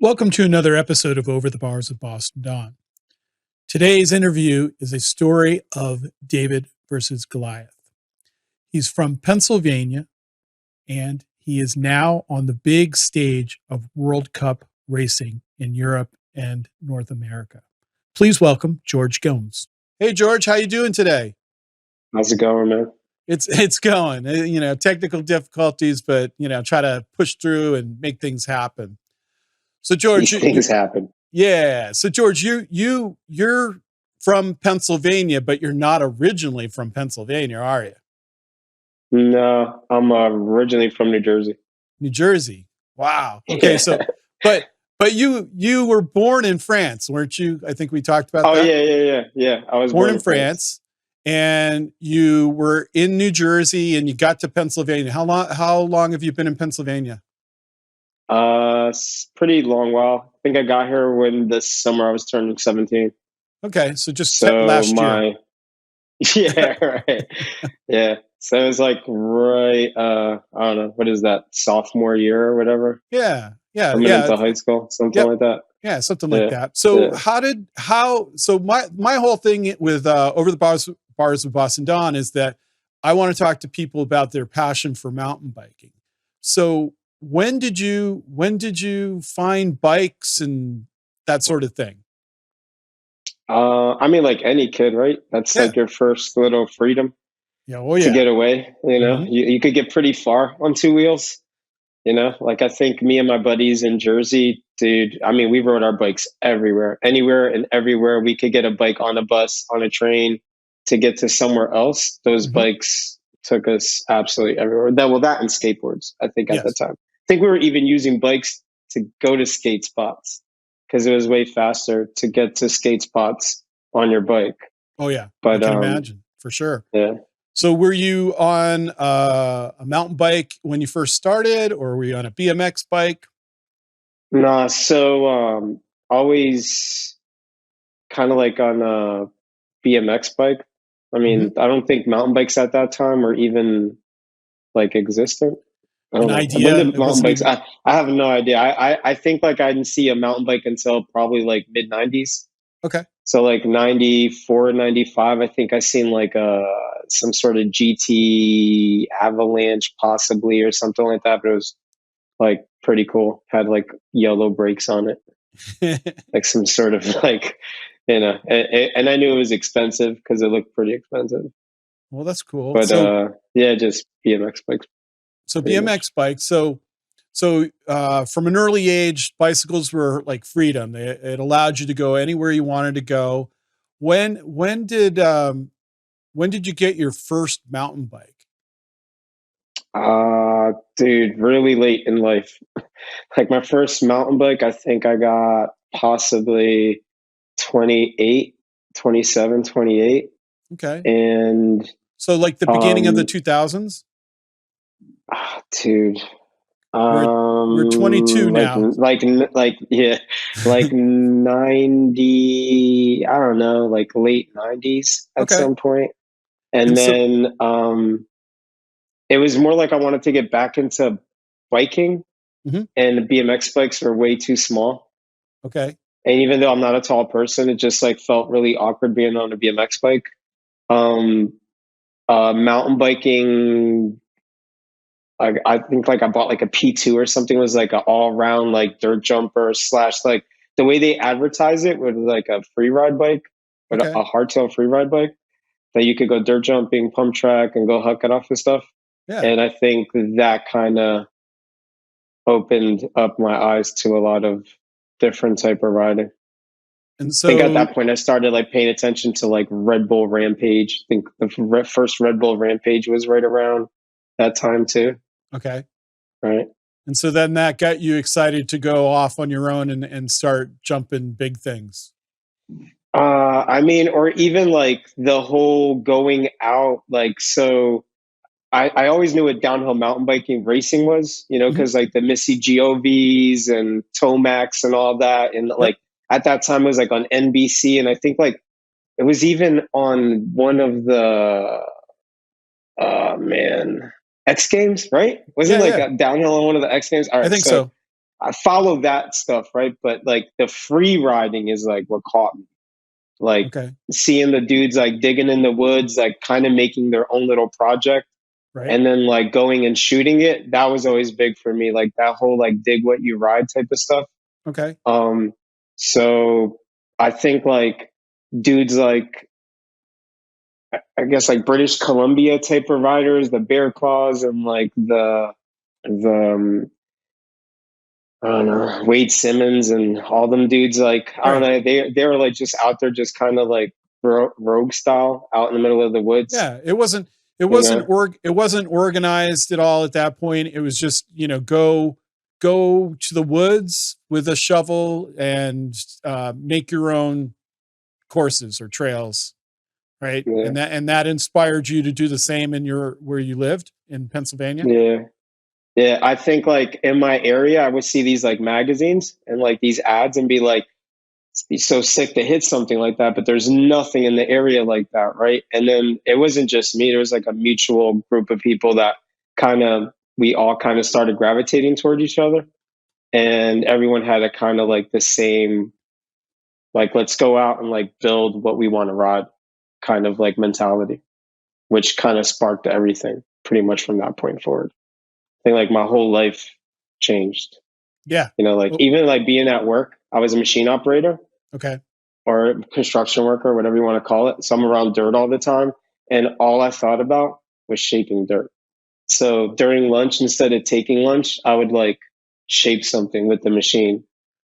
Welcome to another episode of Over the Bars with Boston Don. Today's interview is a story of David versus Goliath. He's from Pennsylvania, and he is now on the big stage of World Cup racing in Europe and North America. Please welcome Jorge Gomes. Hey, George, how you doing today? How's it going, man? It's going. Technical difficulties, but try to push through and make things happen. So George, These things happen. Yeah. So George, you're from Pennsylvania, but you're not originally from Pennsylvania, are you? No, I'm originally from New Jersey. New Jersey. Wow. Okay. So, but you were born in France, weren't you? I think we talked about that. Yeah. I was born in France, and you were in New Jersey, and you got to Pennsylvania. How long have you been in Pennsylvania? Pretty long while. I think I got here when this summer I was turning 17. Okay, so just last year. Yeah, right. Yeah. So it was like right, I don't know, what is that, sophomore year or whatever? Yeah. Coming into high school, something like that. Yeah, something like that. So so my whole thing with Over the Bars with Boston Don is that I want to talk to people about their passion for mountain biking. So when did you find bikes and that sort of thing? I mean, like any kid, right? That's like your first little freedom. To get away. You could get pretty far on two wheels. Like I think me and my buddies in Jersey, dude, I mean, we rode our bikes everywhere, anywhere and everywhere. We could get a bike on a bus, on a train to get to somewhere else. Those bikes took us absolutely everywhere. That and skateboards, I think at the time. I think we were even using bikes to go to skate spots because it was way faster to get to skate spots on your bike. Oh yeah. But I can imagine, for sure. Yeah. So were you on a mountain bike when you first started, or were you on a BMX bike? Nah, so always kind of like on a BMX bike. I mean, I don't think mountain bikes at that time were even like existent. An idea? Mountain bikes. I have no idea. I think like I didn't see a mountain bike until probably like mid 90s. Okay. So like 94, 95, I think I seen like some sort of GT Avalanche possibly or something like that. But it was like pretty cool. Had like yellow brakes on it. Like some sort of like, and I knew it was expensive because it looked pretty expensive. Well, that's cool. But yeah, just BMX bikes. So BMX bikes. So from an early age, bicycles were like freedom. It allowed you to go anywhere you wanted to go. When did you get your first mountain bike? Dude, really late in life. Like my first mountain bike, I think I got possibly 28, 27, 28. Okay. And so like the beginning of the 2000s? Dude. We're 22 now. Like 90, I don't know, like late 90s at some point. And then it was more like I wanted to get back into biking, and the BMX bikes were way too small. Okay. And even though I'm not a tall person, it just like felt really awkward being on a BMX bike. Mountain biking, I think like I bought like a P2 or something. It was like an all round like dirt jumper / like the way they advertise it was like a free ride bike, but a hardtail free ride bike that you could go dirt jumping, pump track, and go huck it off and stuff. Yeah. And I think that kind of opened up my eyes to a lot of different type of riding. And so I think at that point I started like paying attention to like Red Bull Rampage. I think the first Red Bull Rampage was right around that time too. Okay. Right. And so then that got you excited to go off on your own and start jumping big things. I mean, or even like the whole going out, like, so I always knew what downhill mountain biking racing was, because like the Missy Giovs and Tomacs and all that. And like at that time it was like on NBC. And I think like it was even on one of the, X Games, right? Wasn't a downhill on one of the X Games? All right, I think so. I follow that stuff, right? But like the free riding is like what caught me. Like seeing the dudes like digging in the woods, like kind of making their own little project. Right. And then like going and shooting it, that was always big for me. Like that whole like dig what you ride type of stuff. Okay. So I think like dudes like, I guess like British Columbia type providers, the Bear Claws and like the I don't know, Wade Simmons and all them dudes, like, I don't know, they were like just out there just kind of like rogue style out in the middle of the woods. Yeah, it wasn't organized at all at that point. It was just, go to the woods with a shovel and make your own courses or trails. Right. Yeah. And that inspired you to do the same in where you lived in Pennsylvania. Yeah. Yeah. I think like in my area, I would see these like magazines and like these ads and be like, be so sick to hit something like that, but there's nothing in the area like that. Right. And then it wasn't just me. There was like a mutual group of people that we all kind of started gravitating toward each other. And everyone had a kind of like the same, like, let's go out and like build what we want to ride kind of like mentality, which kind of sparked everything pretty much from that point forward. I think like my whole life changed. Yeah. Like even like being at work, I was a machine operator. Okay. Or construction worker, whatever you want to call it. So I'm around dirt all the time. And all I thought about was shaping dirt. So during lunch, instead of taking lunch, I would like shape something with the machine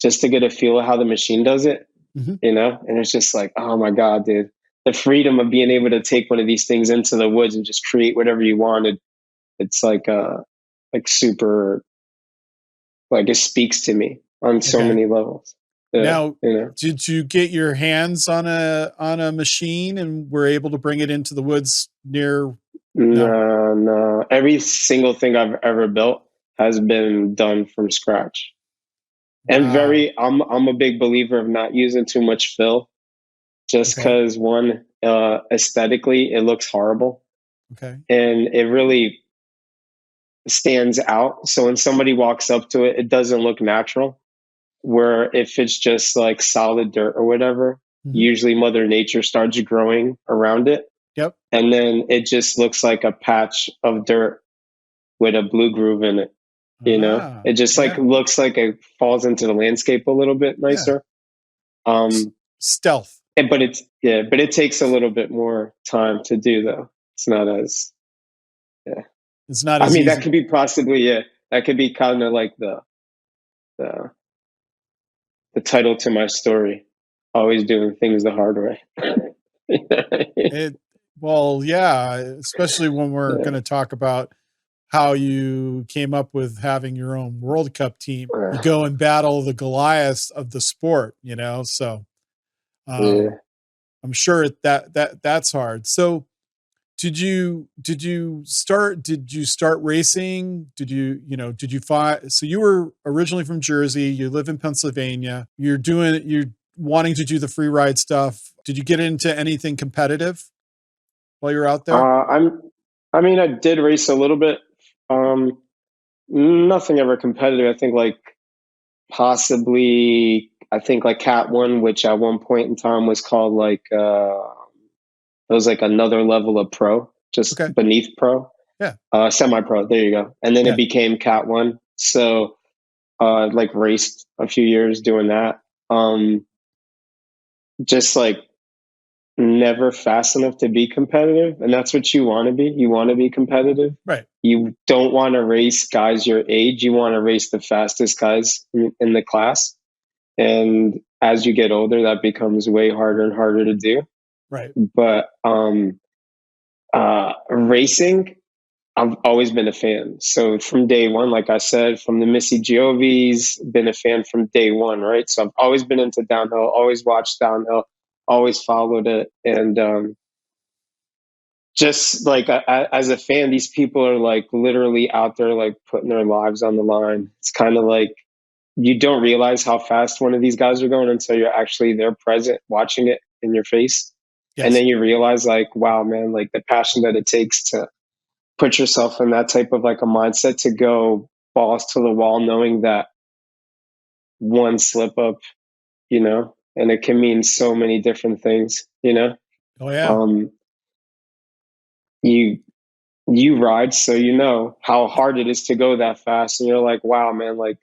just to get a feel of how the machine does it, and it's just like, oh my God, dude, the freedom of being able to take one of these things into the woods and just create whatever you wanted. It's like super, like it speaks to me on so many levels. Now, did you get your hands on a machine and were able to bring it into the woods near? No. Every single thing I've ever built has been done from scratch. And I'm a big believer of not using too much fill, just because one, aesthetically, it looks horrible. Okay. And it really stands out. So when somebody walks up to it, it doesn't look natural. Where if it's just like solid dirt or whatever, usually Mother Nature starts growing around it. Yep. And then it just looks like a patch of dirt with a blue groove in it. It just like looks like it falls into the landscape a little bit nicer. Yeah. Stealth. But it takes a little bit more time to do though. It's not as It's not as easy. That could be possibly that could be kind of like the title to my story. Always doing things the hard way. Especially when we're going to talk about how you came up with having your own World Cup team. You go and battle the Goliaths of the sport, so I'm sure that's hard. So did you start racing? Did you find, so you were originally from Jersey, you live in Pennsylvania, you're wanting to do the free ride stuff. Did you get into anything competitive while you're out there? I did race a little bit. Nothing ever competitive. I think like possibly, like Cat 1, which at one point in time was called like, it was like another level of pro, just beneath pro. Yeah. Semi-pro. There you go. And then it became Cat 1. So, like raced a few years doing that. Just like never fast enough to be competitive. And that's what you want to be. You want to be competitive. Right. You don't want to race guys your age. You want to race the fastest guys in the class. And as you get older, that becomes way harder and harder to do. Right. But racing, I've always been a fan. So from day one, like I said, from the Missy Giovis, been a fan from day one, right? So I've always been into downhill, always watched downhill, always followed it. And just like as a fan, these people are like literally out there like putting their lives on the line. It's kind of like you don't realize how fast one of these guys are going until you're actually there present, watching it in your face. Yes. And then you realize like, wow, man, like the passion that it takes to put yourself in that type of like a mindset to go balls to the wall, knowing that one slip up, you know, and it can mean so many different things, you know. Oh yeah. You ride, so you know how hard it is to go that fast, and you're like, wow, man, like,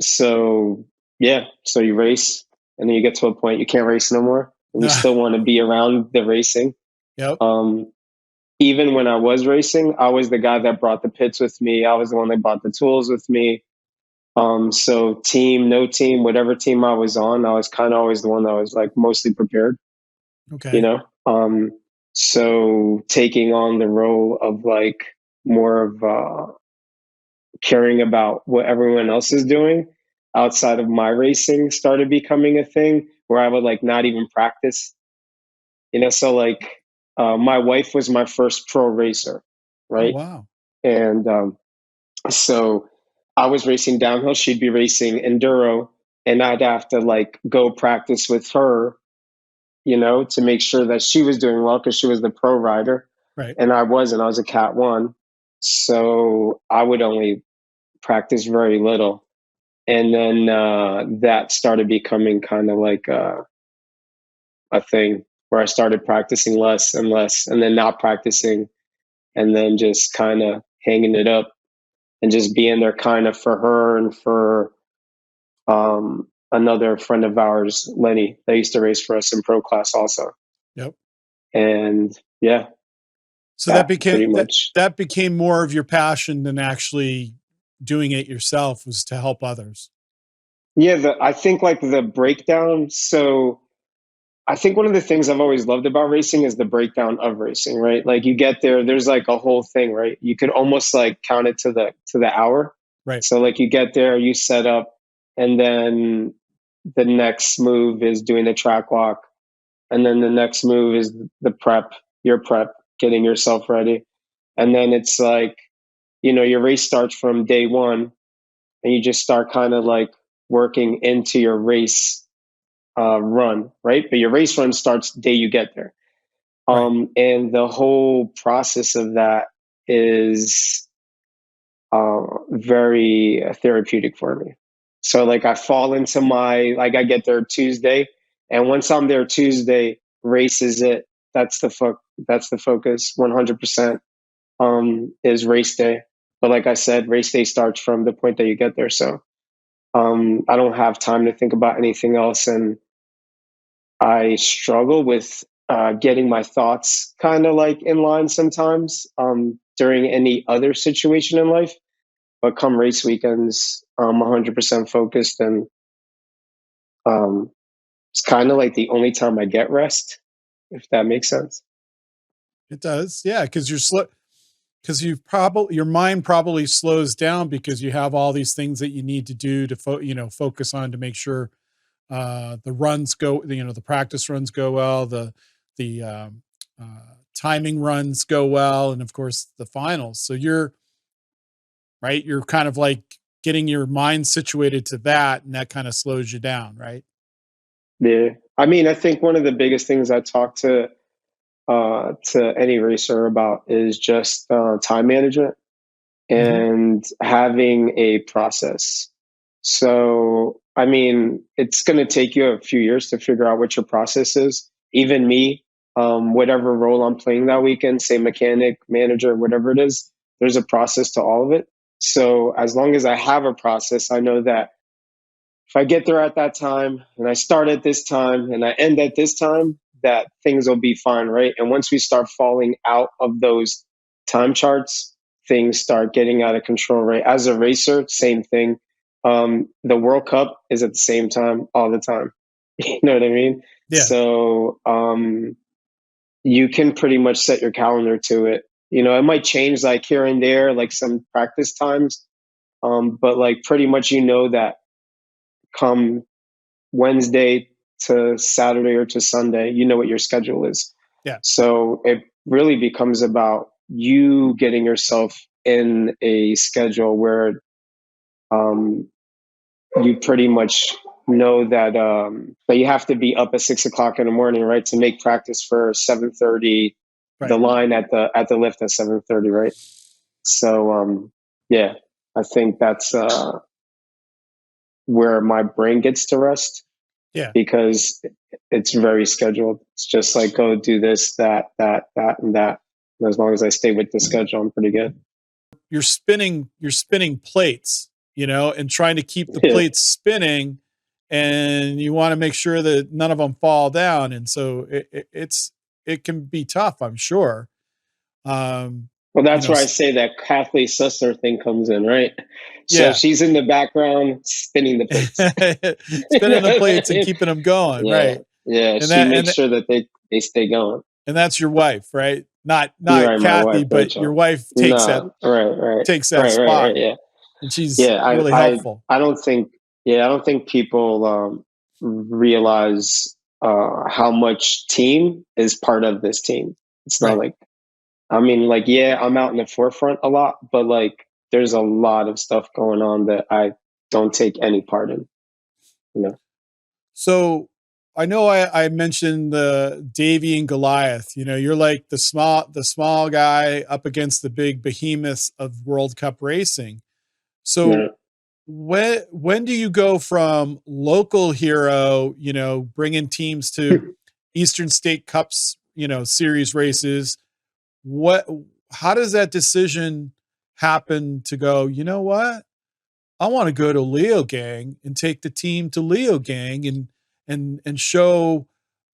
so yeah, so you race, and then you get to a point you can't race no more, and you still want to be around the racing. Yep. Even when I was racing, I was the guy that brought the pits with me. I was the one that bought the tools with me. So team, no team, whatever team I was on, I was kind of always the one that was like mostly prepared. Okay. You know, so taking on the role of like more of caring about what everyone else is doing outside of my racing started becoming a thing where I would like not even practice. You know, so like my wife was my first pro racer, Oh right? wow. And so I was racing downhill, she'd be racing enduro, and I'd have to like go practice with her, you know, to make sure that she was doing well because she was the pro rider. Right. And I wasn't. I was a Cat 1. So I would only practice very little. And then that started becoming kind of like a thing where I started practicing less and less, and then not practicing, and then just kind of hanging it up and just being there kind of for her and for another friend of ours, Lenny, that used to race for us in pro class also. Yep. And yeah. So that became pretty much that became more of your passion than actually doing it yourself, was to help others. Yeah, I think like the breakdown. So I think one of the things I've always loved about racing is the breakdown of racing, right? Like you get there, there's like a whole thing, right? You could almost like count it to the hour. Right. So like you get there, you set up, and then the next move is doing the track walk, and then the next move is the prep, your prep, getting yourself ready. And then it's like, you know, your race starts from day one, and you just start kind of like working into your race run, right? But your race run starts the day you get there. Right. And the whole process of that is very therapeutic for me. So like I fall into like I get there Tuesday, and once I'm there Tuesday, race is it. That's that's the focus. 100% is race day. But like I said, race day starts from the point that you get there. So I don't have time to think about anything else, and I struggle with getting my thoughts kind of like in line sometimes during any other situation in life. But come race weekends, I'm 100% focused, and it's kind of like the only time I get rest, if that makes sense. It does, yeah, because you're slow. Because your mind probably slows down because you have all these things that you need to do to focus on to make sure the runs go, the practice runs go well, the timing runs go well, and of course the finals. So you're kind of like getting your mind situated to that, and that kind of slows you down, right? Yeah, I mean, I think one of the biggest things I talk to any racer about is just time management and having a process. So, I mean, it's going to take you a few years to figure out what your process is. Even me, whatever role I'm playing that weekend, say mechanic, manager, whatever it is, there's a process to all of it. So, as long as I have a process, I know that if I get there at that time and I start at this time and I end at this time, that things will be fine, right? And once we start falling out of those time charts, things start getting out of control, right? As a racer, same thing. The World Cup is at the same time all the time. You know what I mean? Yeah. So you can pretty much set your calendar to it. You know, it might change like here and there, like some practice times, but like pretty much you know that come Wednesday to Saturday or to Sunday, you know what your schedule is. Yeah. So it really becomes about you getting yourself in a schedule where you pretty much know that you have to be up at 6 o'clock in the morning, right, to make practice for 7:30. Right. The line at the lift at 7:30, right? So yeah, I think that's where my brain gets to rest. Yeah. Because it's very scheduled. It's just like, go do this, that, and that. And as long as I stay with the schedule, I'm pretty good. You're spinning plates, and trying to keep the plates spinning, and you want to make sure that none of them fall down. And so it can be tough, I'm sure. Well, that's where I say that Kathleen sister thing comes in, right? Yeah. So she's in the background spinning the plates. Spinning the plates and keeping them going, right? Yeah, and she makes sure that they stay going. And that's your wife, right? Not right, Kathy, wife, but Rachel. your wife takes that spot. Right, yeah. And she's really helpful. I don't think people realize how much team is part of this team. It's not like, I mean, like, yeah, I'm out in the forefront a lot, but like, there's a lot of stuff going on that I don't take any part in, So I know I mentioned the Davy and Goliath. You're like the small guy up against the big behemoths of World Cup racing. So when do you go from local hero, bringing teams to Eastern State Cups, series races? How does that decision happen to go, you know what? I want to go to Leo Gang and take the team to Leo Gang and show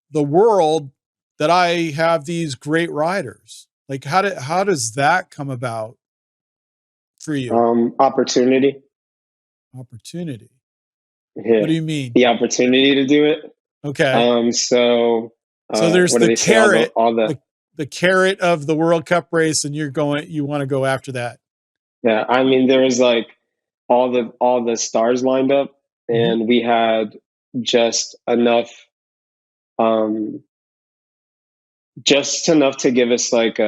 the world that I have these great riders. Like how does that come about for you? Opportunity. Yeah. What do you mean? The opportunity to do it. Okay. So there's the carrot, the carrot of the World Cup race, and you want to go after that. Yeah. I mean, there was like all the stars lined up, and we had just enough to give us like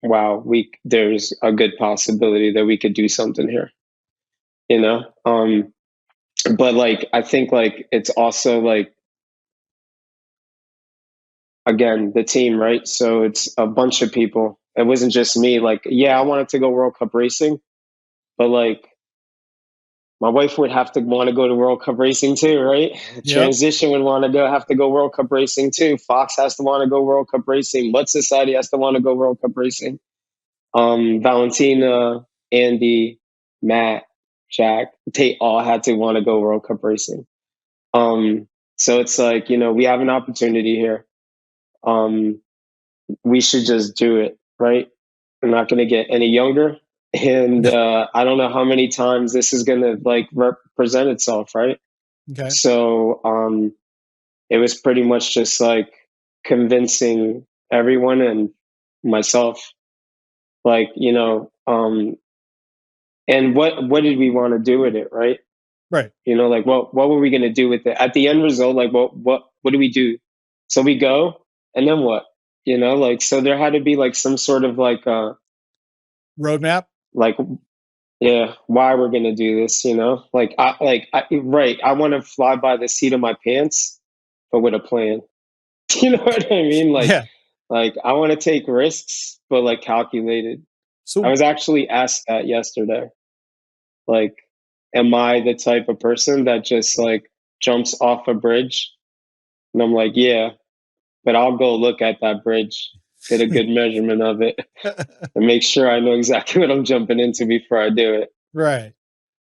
wow, there's a good possibility that we could do something here, but like, I think like, it's also like, again, the team, right? So it's a bunch of people. It wasn't just me. Like, yeah, I wanted to go World Cup racing, but like, my wife would have to want to go to World Cup racing too, right? Yep. Transition would want to have to go World Cup racing too. Fox has to want to go World Cup racing. Mud Society has to want to go World Cup racing. Valentina, Andy, Matt, Jack, they all had to want to go World Cup racing. So it's like, we have an opportunity here. We should just do it, right? I'm not going to get any younger. And I don't know how many times this is going to like represent itself, right? Okay. So it was pretty much just like convincing everyone and myself, like, and what did we want to do with it, right? Right. Like, what were we going to do with it? At the end result, like, what do we do? So we go, and then what? Like, so there had to be like some sort of like roadmap, like, yeah, why we're gonna do this, like I want to fly by the seat of my pants, but with a plan. You know what I mean? Like, like I want to take risks, but like calculated. So I was actually asked that yesterday. Like, am I the type of person that just like jumps off a bridge? And I'm like, yeah, but I'll go look at that bridge, get a good measurement of it, and make sure I know exactly what I'm jumping into before I do it. Right.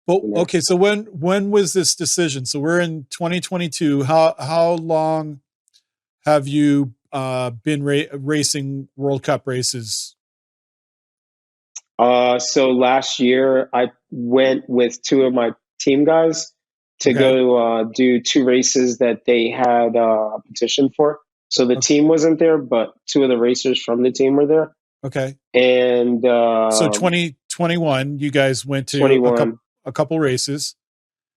Well, okay. So when was this decision? So we're in 2022. How long have you been racing World Cup races? So last year I went with two of my team guys to go do two races that they had a petition for. So the team wasn't there, but two of the racers from the team were there. Okay. And so 2021, you guys went to a couple races.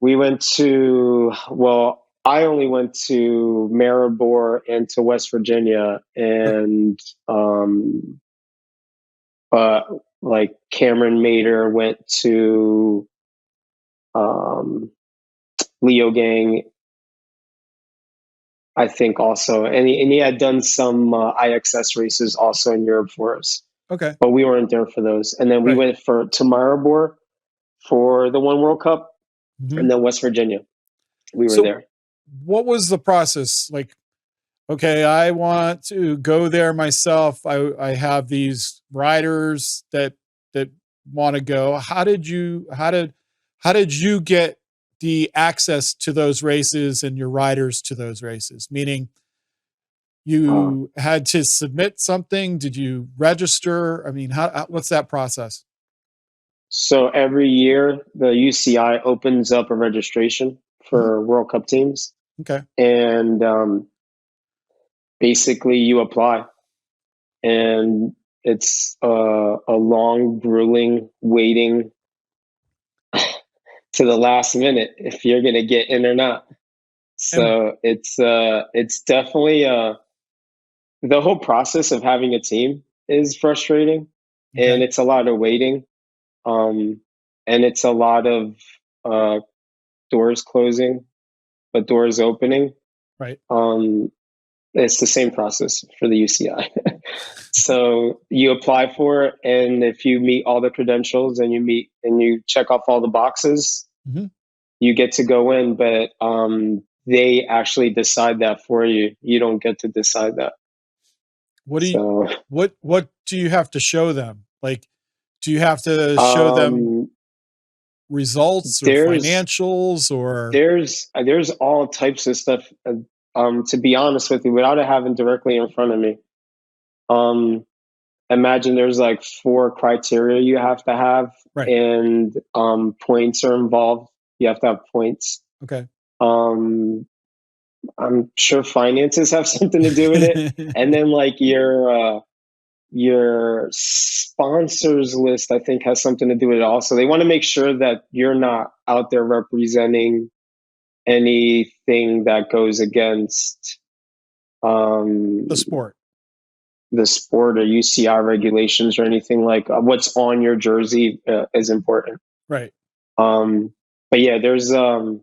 We went to, well, I only went to Maribor and to West Virginia, and like Cameron Mater went to Leo Gang, I think also, and he had done some IXS races also in Europe for us. Okay, but we weren't there for those. And then we went to Maribor for the One World Cup, and then West Virginia. We were there. What was the process like? Okay, I want to go there myself. I have these riders that want to go. How did you get the access to those races and your riders to those races? Meaning, you had to submit something. Did you register? I mean, what's that process? So every year, the UCI opens up a registration for World Cup teams. Okay. And basically, you apply. And it's a long, grueling waiting to the last minute if you're going to get in or not. So it's definitely the whole process of having a team is frustrating, and it's a lot of waiting, and it's a lot of doors closing, but doors opening. Right. It's the same process for the UCI. So you apply for it, and if you meet all the credentials and you check off all the boxes, you get to go in. But they actually decide that for you. You don't get to decide that. What do you have to show them? Like, do you have to show them results or financials, or there's all types of stuff. To be honest with you, without it having directly in front of me, imagine there's like 4 criteria you have to have, and points are involved. You have to have points. Okay. I'm sure finances have something to do with it, and then like your sponsors list, I think, has something to do with it also. They want to make sure that you're not out there representing anything that goes against the sport or UCI regulations or anything. Like what's on your jersey is important. Right. But yeah, there's a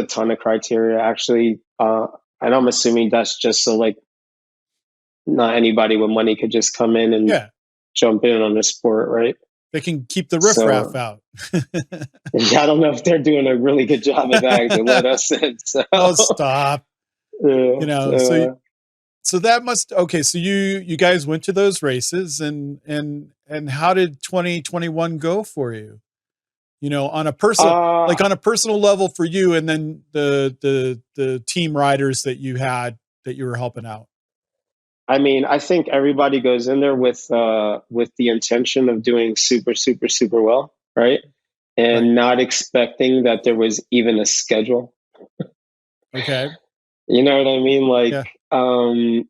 ton of criteria actually. And I'm assuming that's just so like not anybody with money could just come in and jump in on the sport, right? They can keep the riffraff out. I don't know if they're doing a really good job of that to let us in. So. Oh, stop. You know, so that must, okay. So you guys went to those races, and how did 2021 go for you? You know, on a personal, on a personal level for you, and then the team riders that you had that you were helping out. I mean, I think everybody goes in there with the intention of doing super, super, super well, right? And not expecting that there was even a schedule. Okay. You know what I mean?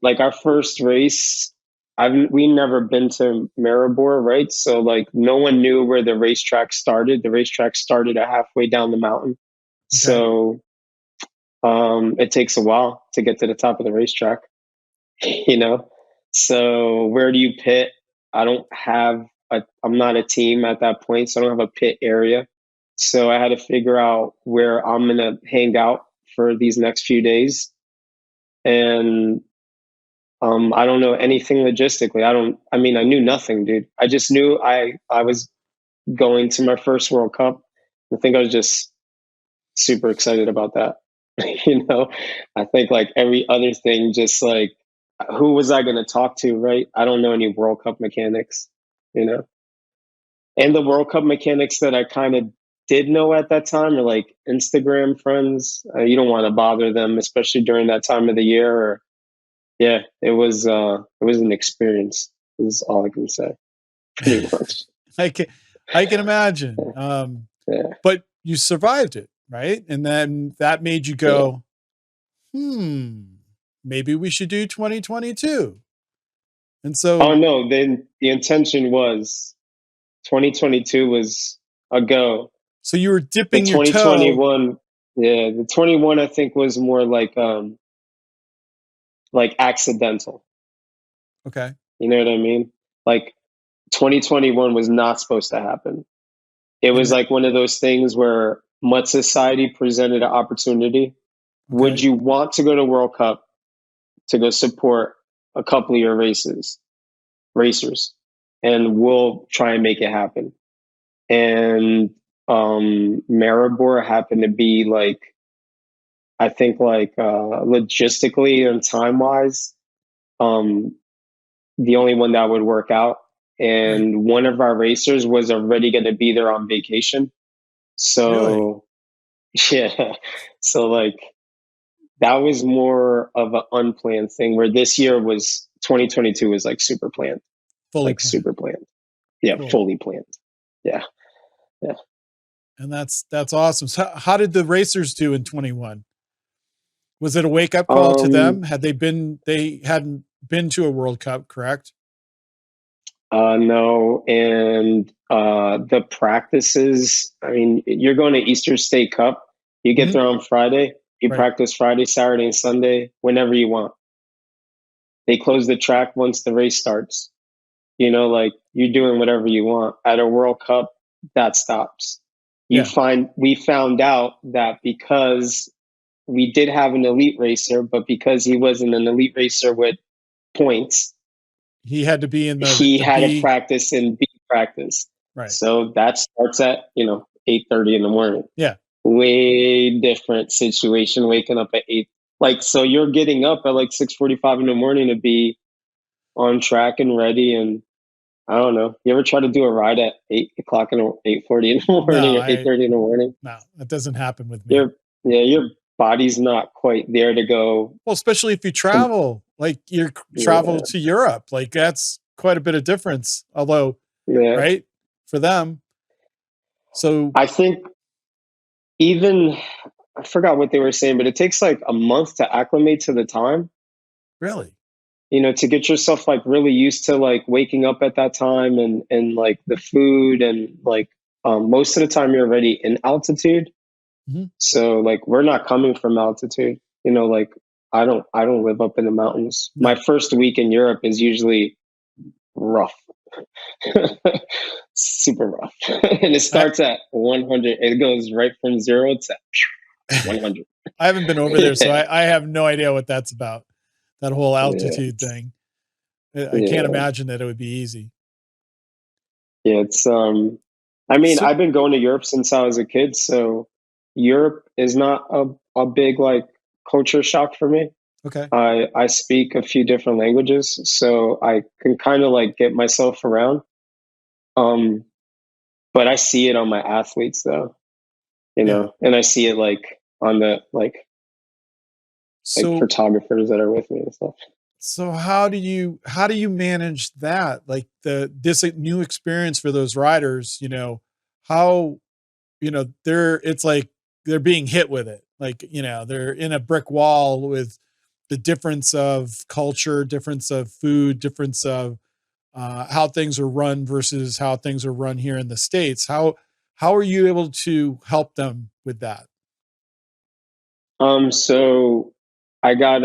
Like our first race, we never been to Maribor, right? So like no one knew where the racetrack started. The racetrack started halfway down the mountain. Okay. So it takes a while to get to the top of the racetrack. You know, so where do you pit? I'm not a team at that point, so I don't have a pit area. So I had to figure out where I'm going to hang out for these next few days. And I don't know anything logistically. I knew nothing, dude. I just knew I was going to my first World Cup. I think I was just super excited about that. You know, I think like every other thing, just like, who was I going to talk to, right? I don't know any World Cup mechanics, you know? And the World Cup mechanics that I kind of did know at that time are like Instagram friends. You don't want to bother them, especially during that time of the year. It was an experience. Is all I can say, pretty much. I can imagine. But you survived it, right? And then that made you go, maybe we should do 2022. And so, oh no, then the intention was 2022 was a go. So you were dipping your toe. 2021, the 21 I think was more like accidental. Okay. You know what I mean? Like 2021 was not supposed to happen. It was like one of those things where Mutt Society presented an opportunity. Okay. Would you want to go to World Cup to go support a couple of your racers? And we'll try and make it happen. And Maribor happened to be like, I think like logistically and time wise, the only one that would work out. And one of our racers was already going to be there on vacation. So, yeah. So like that was more of an unplanned thing, where this year was 2022 was like super planned. Super planned. Yeah, cool. Fully planned. Yeah. Yeah. And that's awesome. So how did the racers do in 21? Was it a wake up call to them? They hadn't been to a World Cup, correct? No. And the practices, I mean, you're going to Eastern State Cup. You get there on Friday. You practice Friday, Saturday, and Sunday, whenever you want. They close the track once the race starts. You know, like you're doing whatever you want. At a World Cup, that stops. We found out that because we did have an elite racer, but because he wasn't an elite racer with points, he had to be in to practice in B practice. Right. So that starts at 8:30 in the morning. Yeah. Way different situation. Waking up at 8. Like, so you're getting up at like 6:45 in the morning to be on track and ready. And I don't know. You ever try to do a ride at 8:40 in the morning or 8:30 in the morning? No, that doesn't happen with me. Your body's not quite there to go. Well, especially if you travel, like you travel to Europe, like that's quite a bit of difference. Although, right, for them. So I think I forgot what they were saying, but it takes like a month to acclimate to the time. Really? To get yourself like really used to like waking up at that time and like the food and like most of the time you're already in altitude. So like we're not coming from altitude, like I don't live up in the mountains. My first week in Europe is usually rough. Super rough. And it starts at 100. It goes right from 0 to 100. I haven't been over there, so I have no idea what that's about. That whole altitude thing. I can't imagine that it would be easy. Yeah, it's I mean, I've been going to Europe since I was a kid, so Europe is not a big like culture shock for me. Okay. I speak a few different languages, so I can kind of like get myself around. But I see it on my athletes though, and I see it like on the like photographers that are with me and stuff. So how do you manage that? Like this new experience for those riders, how, it's like they're being hit with it. Like, they're in a brick wall with the difference of culture, difference of food, difference of how things are run versus how things are run here in the States. How are you able to help them with that? So I got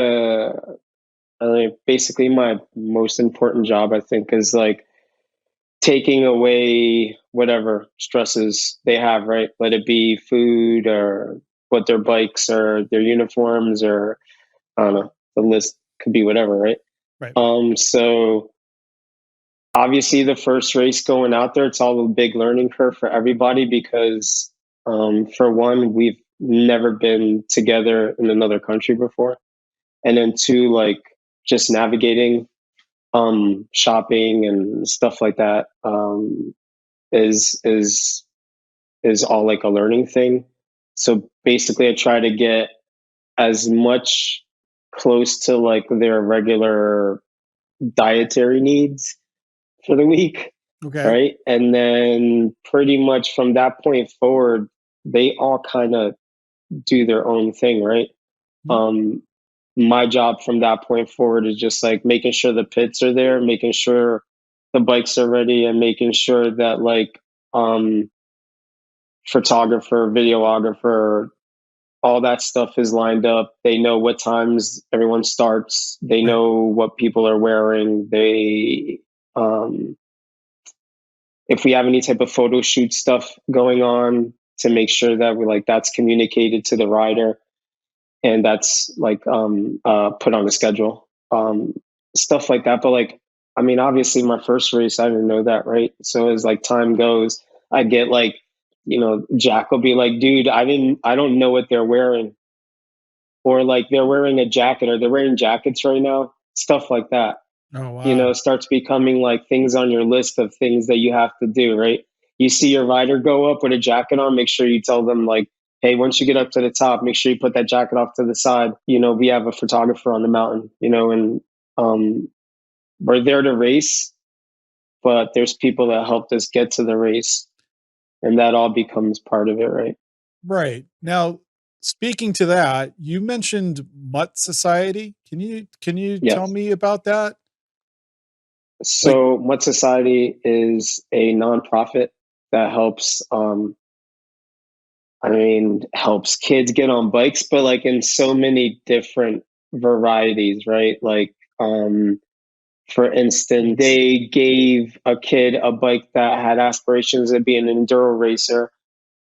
basically my most important job, I think, is like taking away whatever stresses they have, right? Let it be food or what their bikes or their uniforms or I don't know, the list could be whatever, right? Right. So obviously the first race going out there, it's all a big learning curve for everybody because for one, we've never been together in another country before. And then two, like just navigating shopping and stuff like that is all like a learning thing. So basically I try to get as much close to like their regular dietary needs for the week. Okay. Right. And then pretty much from that point forward, they all kind of do their own thing. Right. My job from that point forward is just like making sure the pits are there, making sure the bikes are ready, and making sure that like photographer, videographer, all that stuff is lined up. They know what times everyone starts. They know what people are wearing. They if we have any type of photo shoot stuff going on, to make sure that we like that's communicated to the rider. And that's like put on the schedule, stuff like that. But like, I mean, obviously my first race, I didn't know that, right? So as like time goes, I get like Jack will be like, dude, I don't know what they're wearing. Or like they're wearing a jacket, or they're wearing jackets right now. Stuff like that. Oh, wow. Starts becoming like things on your list of things that you have to do, right? You see your rider go up with a jacket on, make sure you tell them like, hey, once you get up to the top, make sure you put that jacket off to the side. We have a photographer on the mountain, and we're there to race, but there's people that helped us get to the race, and that all becomes part of it, right? Right. Now, speaking to that, you mentioned Mutt Society. Can you Yes. tell me about that? So Mutt Society is a nonprofit that helps helps kids get on bikes, but like in so many different varieties, right? Like for instance, they gave a kid a bike that had aspirations of being an enduro racer,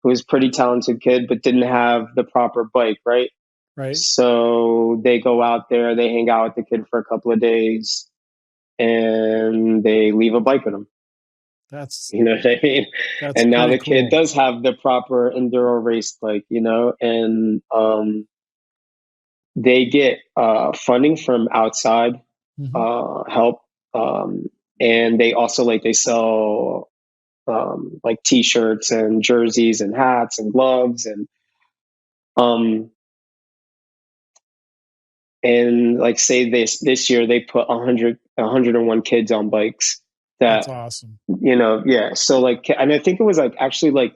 who was a pretty talented kid, but didn't have the proper bike, right? Right. So they go out there, they hang out with the kid for a couple of days, and they leave a bike with him. That's, you know what I mean? And now the kid does have the proper enduro race bike, and they get funding from outside help. And they also they sell like t-shirts and jerseys and hats and gloves and like say this year they put 101 kids on bikes. That's awesome. Yeah. So and I think it was actually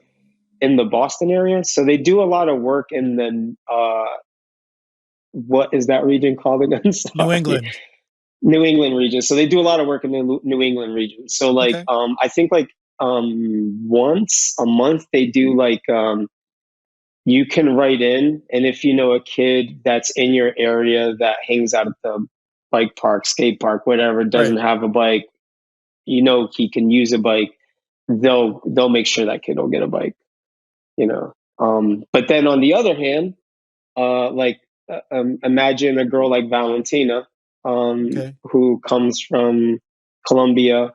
in the Boston area. So they do a lot of work in the what is that region called again? New England. New England region. So they do a lot of work in the New England region. So I think once a month they do you can write in, and if you know a kid that's in your area that hangs out at the bike park, skate park, whatever, doesn't have a bike, he can use a bike, they'll make sure that kid will get a bike. But then on the other hand, imagine a girl like Valentina, who comes from Colombia.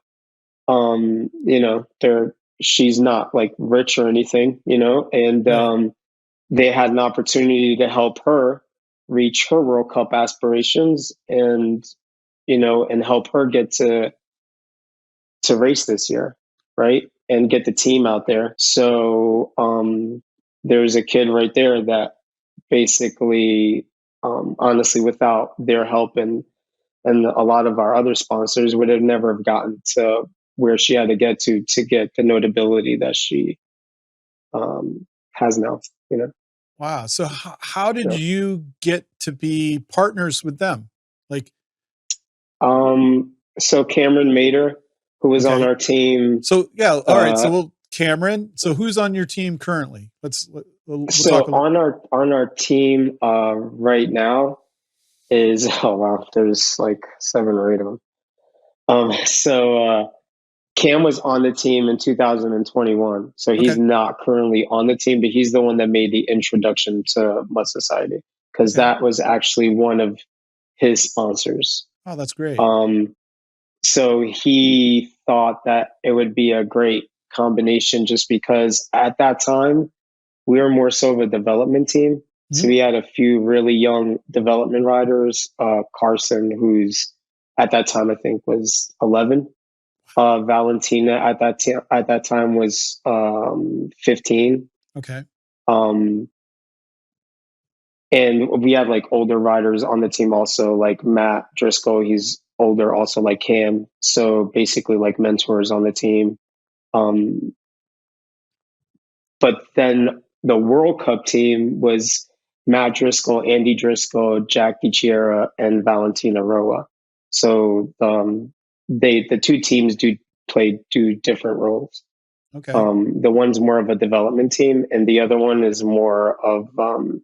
She's not rich or anything, and they had an opportunity to help her reach her World Cup aspirations, and help her get to race this year, right? And get the team out there. So there's a kid right there that basically, honestly, without their help and a lot of our other sponsors, would have never have gotten to where she had to get get the notability that she has now. Wow. So how did you get to be partners with them? So Cameron Mater, who was on our team. So all right. So Cameron. So who's on your team currently? We'll talk on our team right now is there's 7 or 8 of them. So Cam was on the team in 2021, so he's not currently on the team, but he's the one that made the introduction to Mutt Society, because that was actually one of his sponsors. Oh, that's great. So he thought that it would be a great combination, just because at that time we were more so of a development team. So we had a few really young development riders. Carson, who's at that time I think was 11. Valentina at that time was 15. Okay. And we had older riders on the team also, like Matt Driscoll. He's older, also like Cam. So basically mentors on the team. But then the World Cup team was Matt Driscoll, Andy Driscoll, Jack DiChiera, and Valentina Roa. So the two teams do different roles. Okay. The one's more of a development team, and the other one is more of a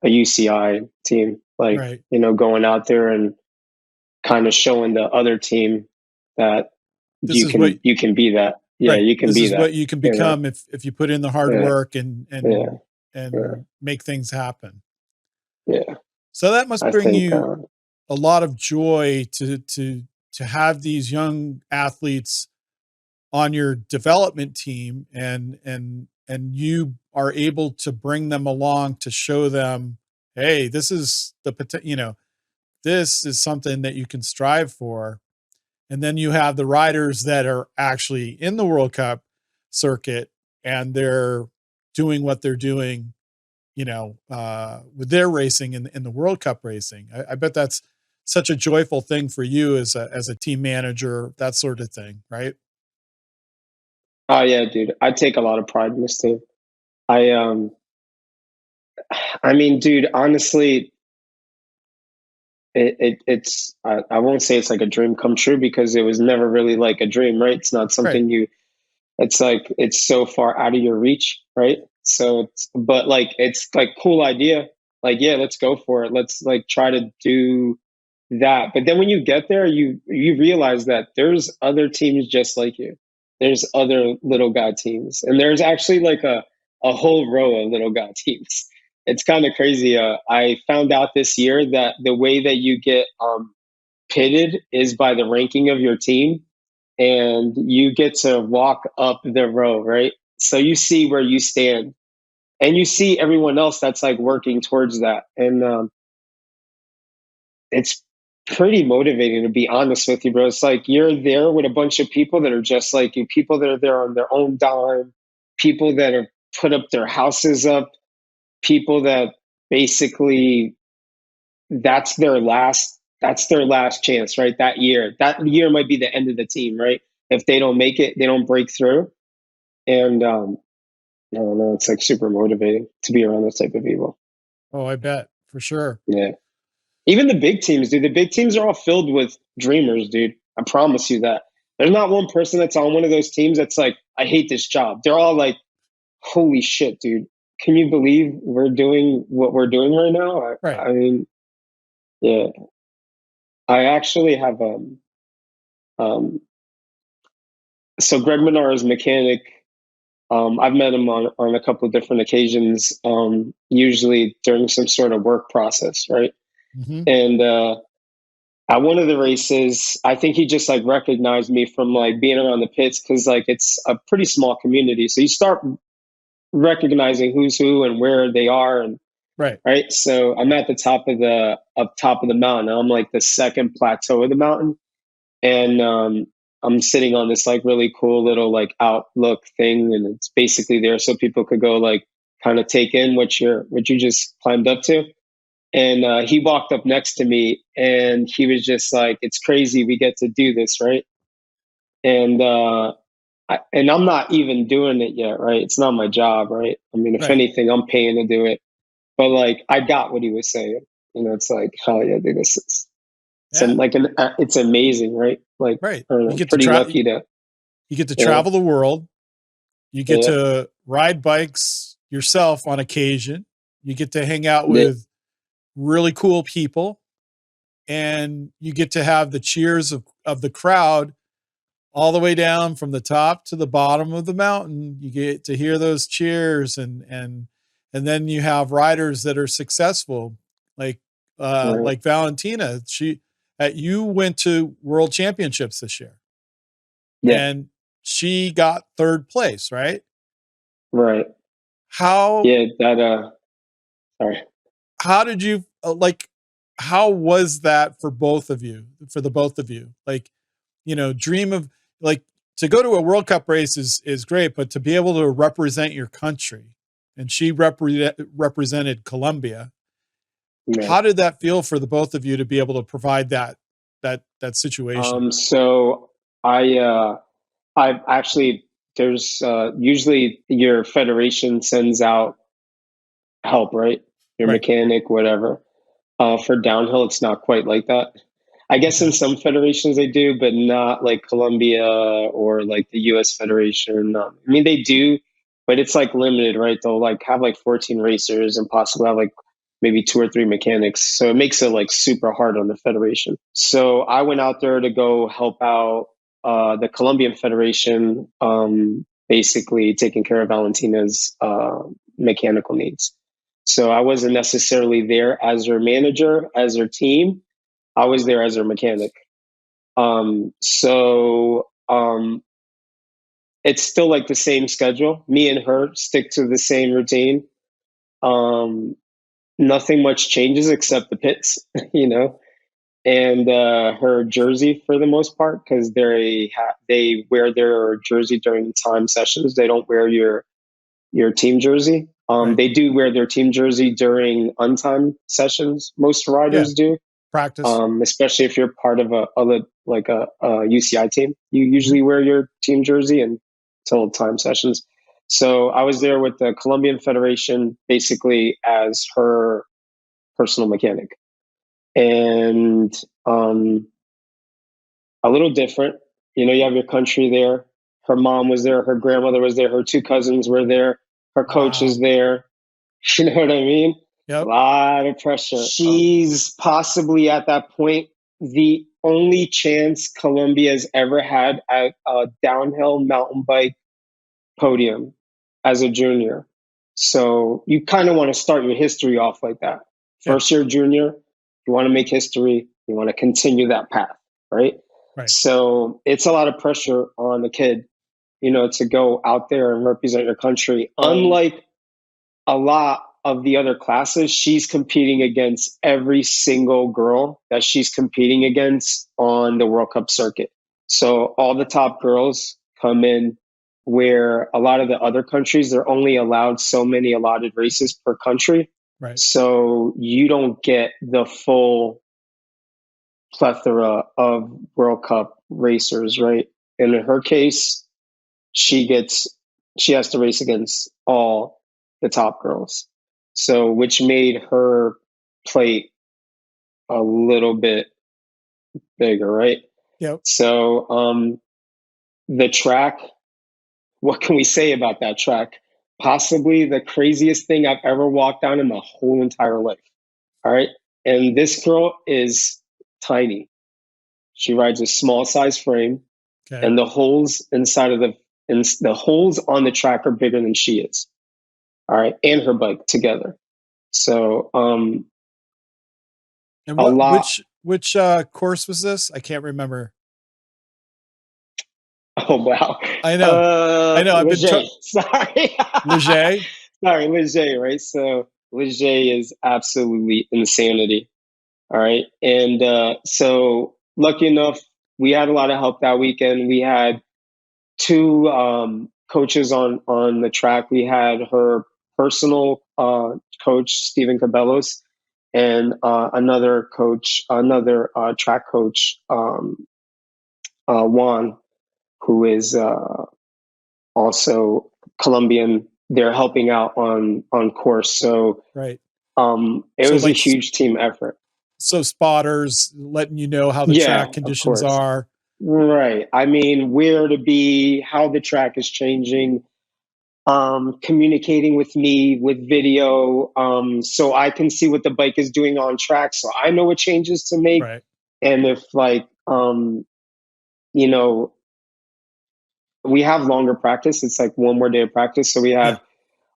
UCI team, going out there and kind of showing the other team that you can be that. Yeah, you can be that. This is what you can become if you put in the hard work and make things happen. Yeah. So that must bring you a lot of joy to have these young athletes on your development team and and you are able to bring them along to show them, hey, this is this is something that you can strive for. And then you have the riders that are actually in the World Cup circuit, and they're doing what they're doing, with their racing in the World Cup racing. I bet that's such a joyful thing for you as a team manager, that sort of thing, right? Oh yeah, dude. I take a lot of pride in this team. I mean, dude, honestly, it's I won't say it's like a dream come true, because it was never really like a dream, right? It's not something it's like it's so far out of your reach, right? So but like it's like cool idea. Like, yeah, let's go for it. Let's like try to do that. But then when you get there, you realize that there's other teams just like you. There's other little guy teams, and there's actually like a whole row of little guy teams. It's kind of crazy. I found out this year that the way that you get pitted is by the ranking of your team, and you get to walk up the row, right? So you see where you stand, and you see everyone else that's like working towards that, and it's pretty motivating, to be honest with you, bro. It's like you're there with a bunch of people that are just like you, people that are there on their own dime, people that have put up their houses up, people that basically that's their last chance, right? That year might be the end of the team, right? If they don't make it, they don't break through. And I don't know, it's like super motivating to be around those type of people. Oh, I bet, for sure. Yeah. Even the big teams, dude. The big teams are all filled with dreamers, dude. I promise you that. There's not one person that's on one of those teams that's like, I hate this job. They're all like, holy shit, dude. Can you believe we're doing what we're doing right now? Right. I mean, yeah. I actually have so Greg Minar's mechanic, I've met him on a couple of different occasions, usually during some sort of work process, right? Mm-hmm. And at one of the races, I think he just like recognized me from like being around the pits, because like it's a pretty small community. So you start recognizing who's who and where they are, and right. So I'm at the top of the mountain. I'm like the second plateau of the mountain, and I'm sitting on this like really cool little like outlook thing, and it's basically there so people could go like kind of take in what you just climbed up to. And he walked up next to me, and he was just like, "It's crazy we get to do this, right?" And I'm not even doing it yet, right? It's not my job, right? I mean, if anything, I'm paying to do it. But like, I got what he was saying. It's like, hell yeah, dude, this is it's amazing, right? Like, You get pretty to lucky to. You get to travel the world. You get to ride bikes yourself on occasion. You get to hang out with really cool people, and you get to have the cheers of the crowd all the way down from the top to the bottom of the mountain. You get to hear those cheers, and then you have riders that are successful, like Valentina. You went to world championships this year, and she got third place, right? Right. How? Yeah. Sorry. How did you how was that for both of you? For the both of you, like, dream of like to go to a World Cup race is great, but to be able to represent your country, and she represented Colombia. Yeah. How did that feel for the both of you to be able to provide that situation? So I've actually, there's usually your federation sends out help, right? Your mechanic, whatever. For downhill, it's not quite like that. I guess in some federations they do, but not like Colombia or like the US Federation. I mean, they do, but it's like limited, right? They'll like have like 14 racers and possibly have like maybe 2 or 3 mechanics. So it makes it like super hard on the federation. So I went out there to go help out the Colombian Federation, basically taking care of Valentina's mechanical needs. So I wasn't necessarily there as her manager, as her team. I was there as her mechanic. it's still like the same schedule. Me and her stick to the same routine. Nothing much changes except the pits, and her jersey for the most part, because they wear their jersey during time sessions. They don't wear your team jersey. Right. They do wear their team jersey during untimed sessions. Most riders do. Practice. Especially if you're part of a UCI team. You usually wear your team jersey until time sessions. So I was there with the Colombian Federation basically as her personal mechanic. And a little different. You have your country there. Her mom was there. Her grandmother was there. Her two cousins were there. Her coach is there. You know what I mean? Yep. A lot of pressure. She's possibly at that point the only chance Colombia's ever had at a downhill mountain bike podium as a junior. So you kind of want to start your history off like that. First year junior, you want to make history. You want to continue that path, right? Right. So it's a lot of pressure on the kid, to go out there and represent your country. Unlike a lot of the other classes, she's competing against every single girl that she's competing against on the World Cup circuit. So all the top girls come in, where a lot of the other countries, they're only allowed so many allotted races per country. Right. So you don't get the full plethora of World Cup racers, right? And in her case, she has to race against all the top girls. So, which made her plate a little bit bigger, right? Yep. So, the track, what can we say about that track? Possibly the craziest thing I've ever walked down in my whole entire life. All right. And this girl is tiny. She rides a small size frame, and the holes inside of the holes on the track are bigger than she is. All right. And her bike together. So, and which course was this? I can't remember. Oh, wow. I know. Leger. Sorry. Leger? Sorry, Leger, right? So Leger is absolutely insanity. All right. And so lucky enough, we had a lot of help that weekend. We had two coaches on the track. We had her personal coach, Stephen Cabellos, and another track coach, Juan, who is also Colombian. They're helping out on course. So right. It was a huge team effort. So spotters letting you know how the track conditions are. Right. I mean, where to be, how the track is changing, communicating with me with video, so I can see what the bike is doing on track, so I know what changes to make. Right. And if we have longer practice, it's like one more day of practice. So we have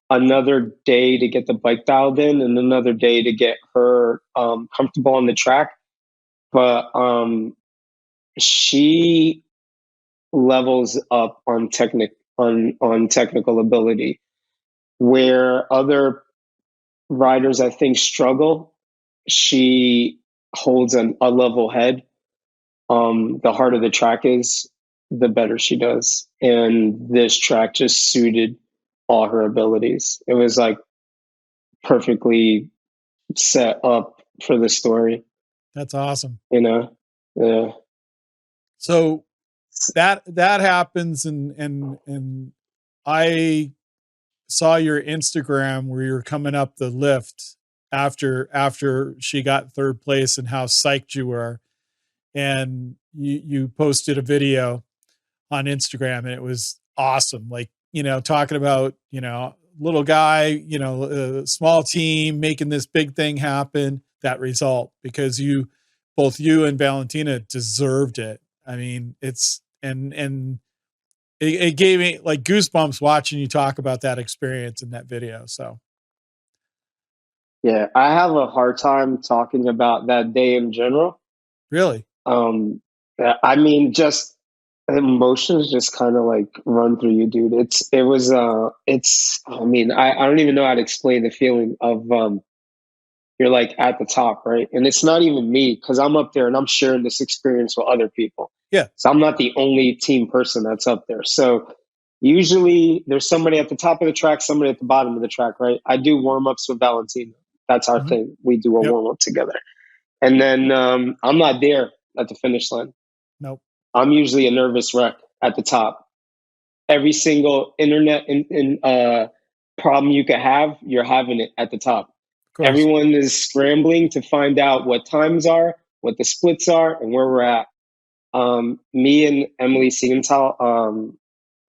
another day to get the bike dialed in and another day to get her comfortable on the track. But she levels up on technical ability, where other riders I think struggle. She holds a level head. The harder the track is, the better she does, and this track just suited all her abilities. It was like perfectly set up for the story. That's awesome. Yeah. So that happens, and I saw your Instagram where you're coming up the lift after she got third place and how psyched you were, and you posted a video on Instagram, and it was awesome. Like, talking about, little guy, a small team making this big thing happen, that result, because both you and Valentina deserved it. I mean, it gave me like goosebumps watching you talk about that experience in that video. So. Yeah, I have a hard time talking about that day in general. Really? I mean, just emotions just kind of like run through you, dude. I mean, I don't even know how to explain the feeling of you're like at the top, right? And it's not even me, because I'm up there and I'm sharing this experience with other people. Yeah. So I'm not the only team person that's up there. So usually there's somebody at the top of the track, somebody at the bottom of the track, right? I do warm-ups with Valentina. That's our thing. We do a warm-up together. And then I'm not there at the finish line. Nope. I'm usually a nervous wreck at the top. Every single internet problem you could have, you're having it at the top. Everyone is scrambling to find out what times are, what the splits are, and where we're at. Me and Emily Siegenthal,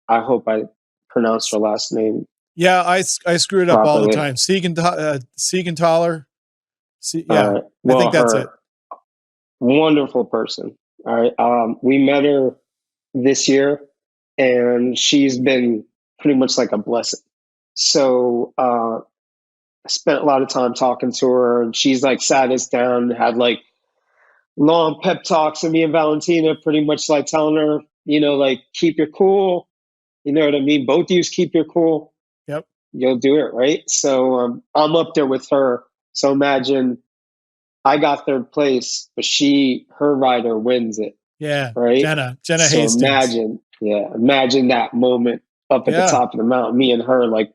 I hope I pronounced her last name. Yeah, I screw it up all the time. Siegenthaler. Yeah, well, I think that's it. Wonderful person. All right. We met her this year, and she's been pretty much like a blessing. So I spent a lot of time talking to her, and she's like sat us down, had like long pep talks with me and Valentina, pretty much like telling her, you know, like, keep your cool. You know what I mean? Both of you keep your cool. Yep. You'll do it, right? So I'm up there with her. So imagine I got third place, but her rider wins it. Yeah. Right? Jenna so Hastings. Imagine that moment up at the top of the mountain, me and her, like,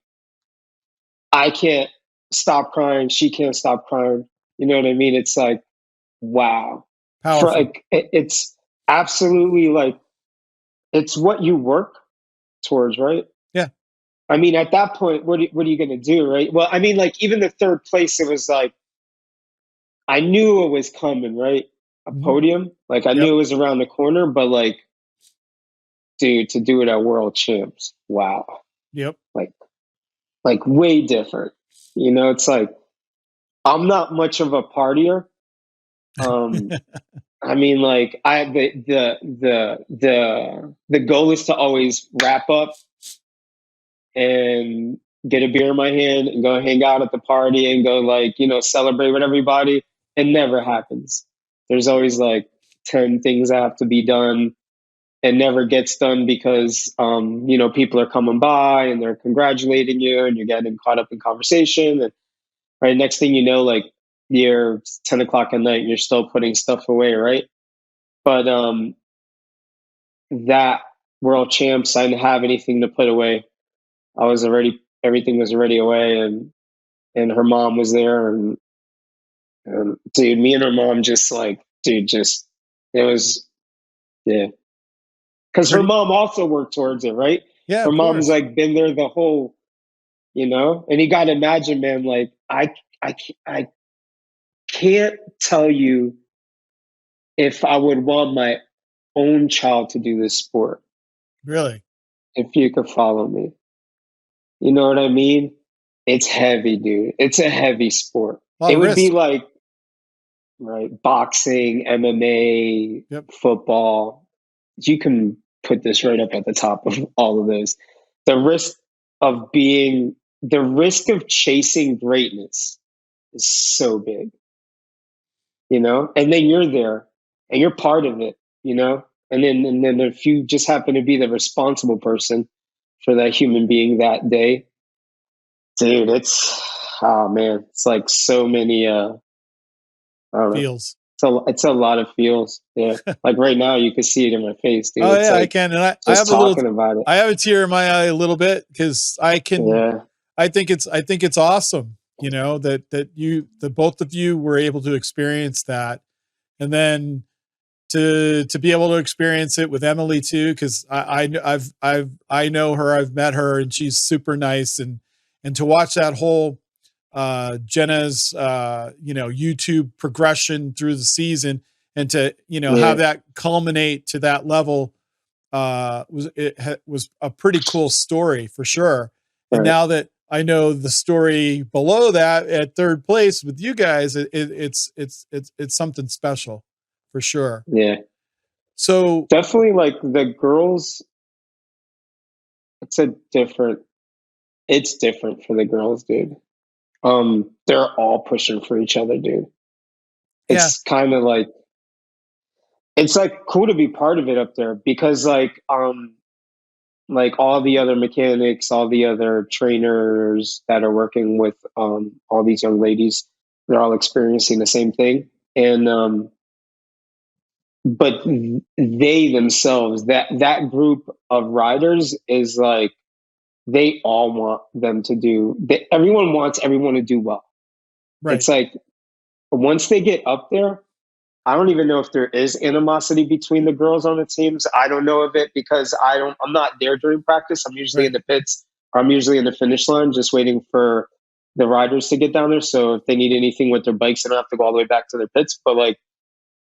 I can't stop crying. She can't stop crying. You know what I mean? It's like, wow. Powerful. It's absolutely like, it's what you work towards, right? Yeah. I mean, at that point, what are you going to do, right? Well, I mean, like, even the third place, it was like, I knew it was coming, right? A podium. Like, I knew it was around the corner, but like, dude, to do it at World Champs, wow. Yep. Like way different. You know, it's like, I'm not much of a partier. I mean, like, the goal is to always wrap up and get a beer in my hand and go hang out at the party and go, like, you know, celebrate with everybody. It never happens. There's always like 10 things that have to be done. It never gets done because, you know, people are coming by and they're congratulating you and you're getting caught up in conversation. And right, next thing you know, like, you're 10 o'clock at night and you're still putting stuff away, right? But that World Champs, I didn't have anything to put away. Everything was already away, and her mom was there, and dude, me and her mom just it was, yeah. Because her mom also worked towards it, right? Yeah, her mom's like been there the whole, you know, and you got to imagine, man, like, I can't tell you if I would want my own child to do this sport. Really? If you could follow me. You know what I mean? It's heavy, dude. It's a heavy sport. It would be like, right, boxing, MMA, football. You can put this right up at the top of all of those. The risk of chasing greatness is so big, you know? And then you're there and you're part of it, you know? And then if you just happen to be the responsible person for that human being that day, dude, oh man, it's like so many feels. It's a lot of feels. Yeah. Like right now you can see it in my face, dude. Oh, it's yeah, like, I can. And I have about it. I have a tear in my eye a little bit because I think it's awesome, you know, that both of you were able to experience that. And then to be able to experience it with Emily too, because I know her, I've met her, and she's super nice, and to watch that whole Jenna's you know, YouTube progression through the season, and to, you know, have that culminate to that level was a pretty cool story for sure. And now that I know the story below that at third place with you guys, it's something special for sure. Yeah. So definitely, like, the girls, it's different for the girls, dude. They're all pushing for each other, dude. It's kind of like, it's like cool to be part of it up there because like all the other mechanics, all the other trainers that are working with all these young ladies, they're all experiencing the same thing. And but they themselves, that group of riders is like, they all want them to do, everyone wants everyone to do well. Right. It's like once they get up there, I don't even know if there is animosity between the girls on the teams. I don't know of it because I'm not there during practice. I'm usually in the pits, or I'm usually in the finish line just waiting for the riders to get down there. So if they need anything with their bikes, they don't have to go all the way back to their pits. But like,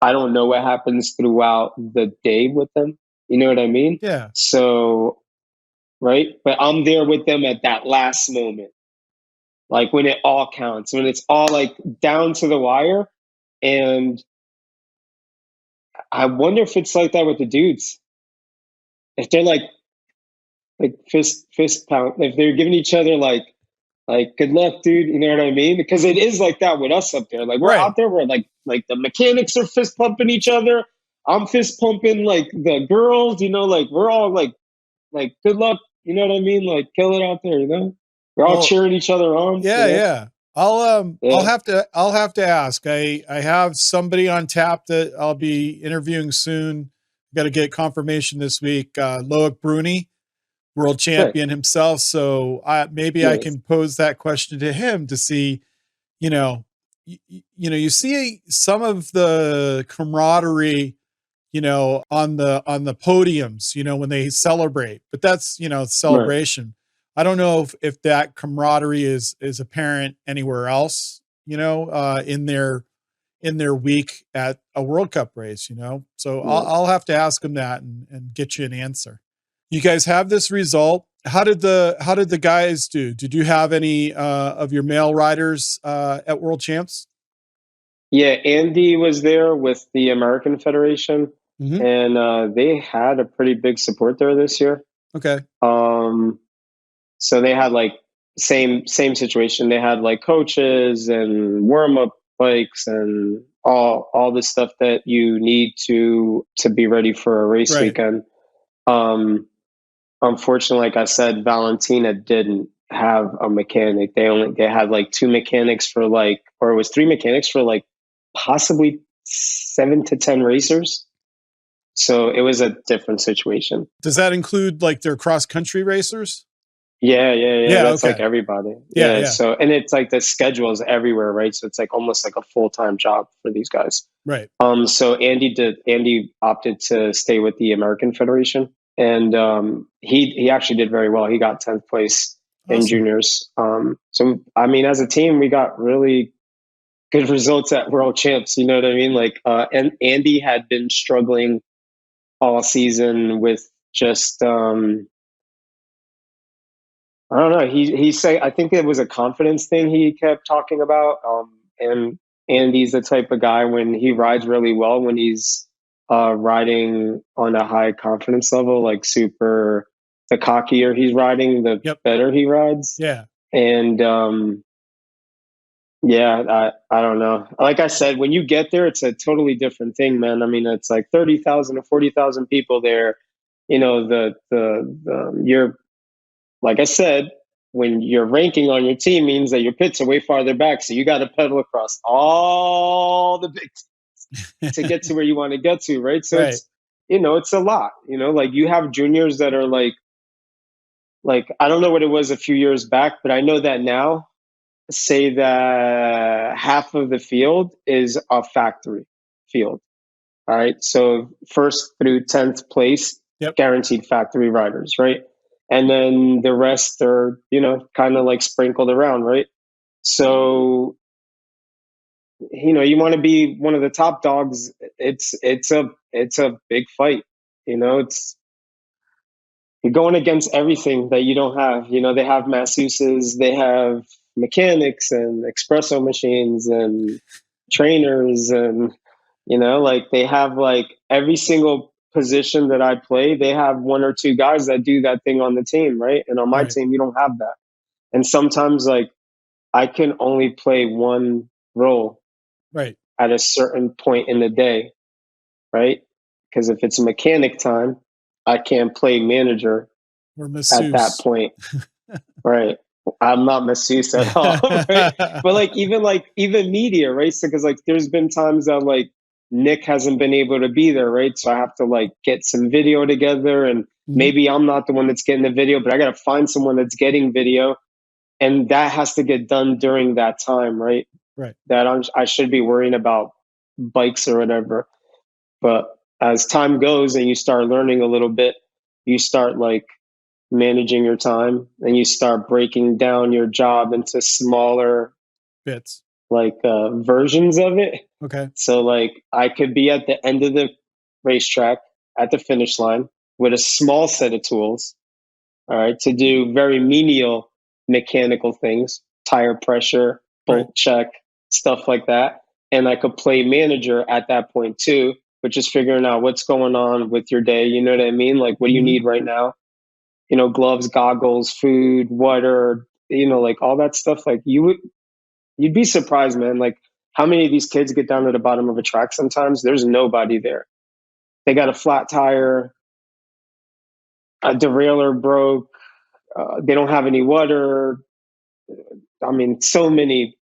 I don't know what happens throughout the day with them. You know what I mean? Yeah. So, right. But I'm there with them at that last moment. Like when it all counts, when it's all like down to the wire. And I wonder if it's like that with the dudes. If they're like fist pound, if they're giving each other like good luck, dude. You know what I mean? Because it is like that with us up there. Like we're out there, we're like the mechanics are fist pumping each other. I'm fist pumping like the girls. You know, like we're all like good luck. You know what I mean? Like kill it out there. You know, we're all cheering each other on. Yeah, you know? yeah. I'll have to ask. I have somebody on tap that I'll be interviewing soon. Got to get confirmation this week. Loic Bruni, world champion himself. So maybe I can pose that question to him to see, you see some of the camaraderie, on the podiums, when they celebrate, but that's, celebration. Right. I don't know if that camaraderie is apparent anywhere else, in their week at a World Cup race, so I'll have to ask them that and get you an answer. You guys have this result. How did the guys do? Did you have any of your male riders at World Champs? Yeah, Andy was there with the American Federation, and they had a pretty big support there this year. Okay. So they had like same situation. They had like coaches and warm up bikes and all the stuff that you need to be ready for a race weekend. Unfortunately, like I said, Valentina didn't have a mechanic. They had like 2 mechanics for like, or it was 3 mechanics for like possibly 7 to 10 racers. So it was a different situation. Does that include like their cross country racers? Yeah. That's like everybody. Yeah. So, and it's like the schedule is everywhere, right? So it's like almost like a full-time job for these guys. Right. So Andy opted to stay with the American Federation, and he actually did very well. He got 10th place in juniors. So I mean, as a team, we got really good results at World Champs. You know what I mean? Like, and Andy had been struggling all season with just I don't know. He said, I think it was a confidence thing he kept talking about. And Andy's the type of guy when he rides really well, when he's riding on a high confidence level, like super, the cockier he's riding, the better he rides. Yeah. And I don't know. Like I said, when you get there, it's a totally different thing, man. I mean, it's like 30,000 to 40,000 people there. You know, you're, like I said, when your ranking on your team means that your pits are way farther back, so you got to pedal across all the big teams to get to where you want to get to, right? So it's, it's a lot. Like you have juniors that are like I don't know what it was a few years back, but I know that now, say that half of the field is a factory field. All right, so 1st through 10th place, guaranteed factory riders, right? And then the rest are, kind of like sprinkled around, right? So, you want to be one of the top dogs. It's a big fight. It's, you're going against everything that you don't have. They have masseuses, they have mechanics and espresso machines and trainers, and like they have like every single position that I play, they have 1 or 2 guys that do that thing on the team, right? And on my team, you don't have that. And sometimes like I can only play one role right at a certain point in the day, right? because if it's mechanic time, I can't play manager at that point. Right. I'm not masseuse at all. Right? But even media, right? So, because there's been times that Nick hasn't been able to be there, right? So I have to get some video together, and maybe I'm not the one that's getting the video, but I got to find someone that's getting video, and that has to get done during that time, right? Right. That I should be worrying about bikes or whatever. But as time goes and you start learning a little bit, you start managing your time, and you start breaking down your job into smaller bits, versions of it. Okay. So I could be at the end of the racetrack at the finish line with a small set of tools, all right, to do very menial mechanical things, tire pressure, bolt check, stuff like that. And I could play manager at that point too, which is figuring out what's going on with your day. You know what I mean? What do you need right now? Gloves, goggles, food, water, all that stuff. You'd be surprised, man. How many of these kids get down to the bottom of a track sometimes? There's nobody there. They got a flat tire, a derailleur broke, they don't have any water. I mean, so many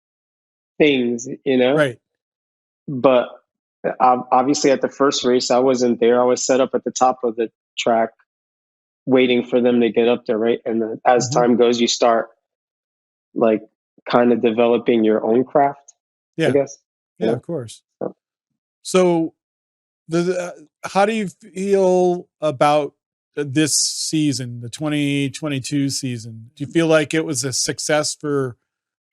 things, Right. But obviously at the first race, I wasn't there. I was set up at the top of the track waiting for them to get up there, right? And then as time goes, you start kind of developing your own craft, I guess. Yeah, of course. So how do you feel about this season, the 2022 season? Do you feel like it was a success for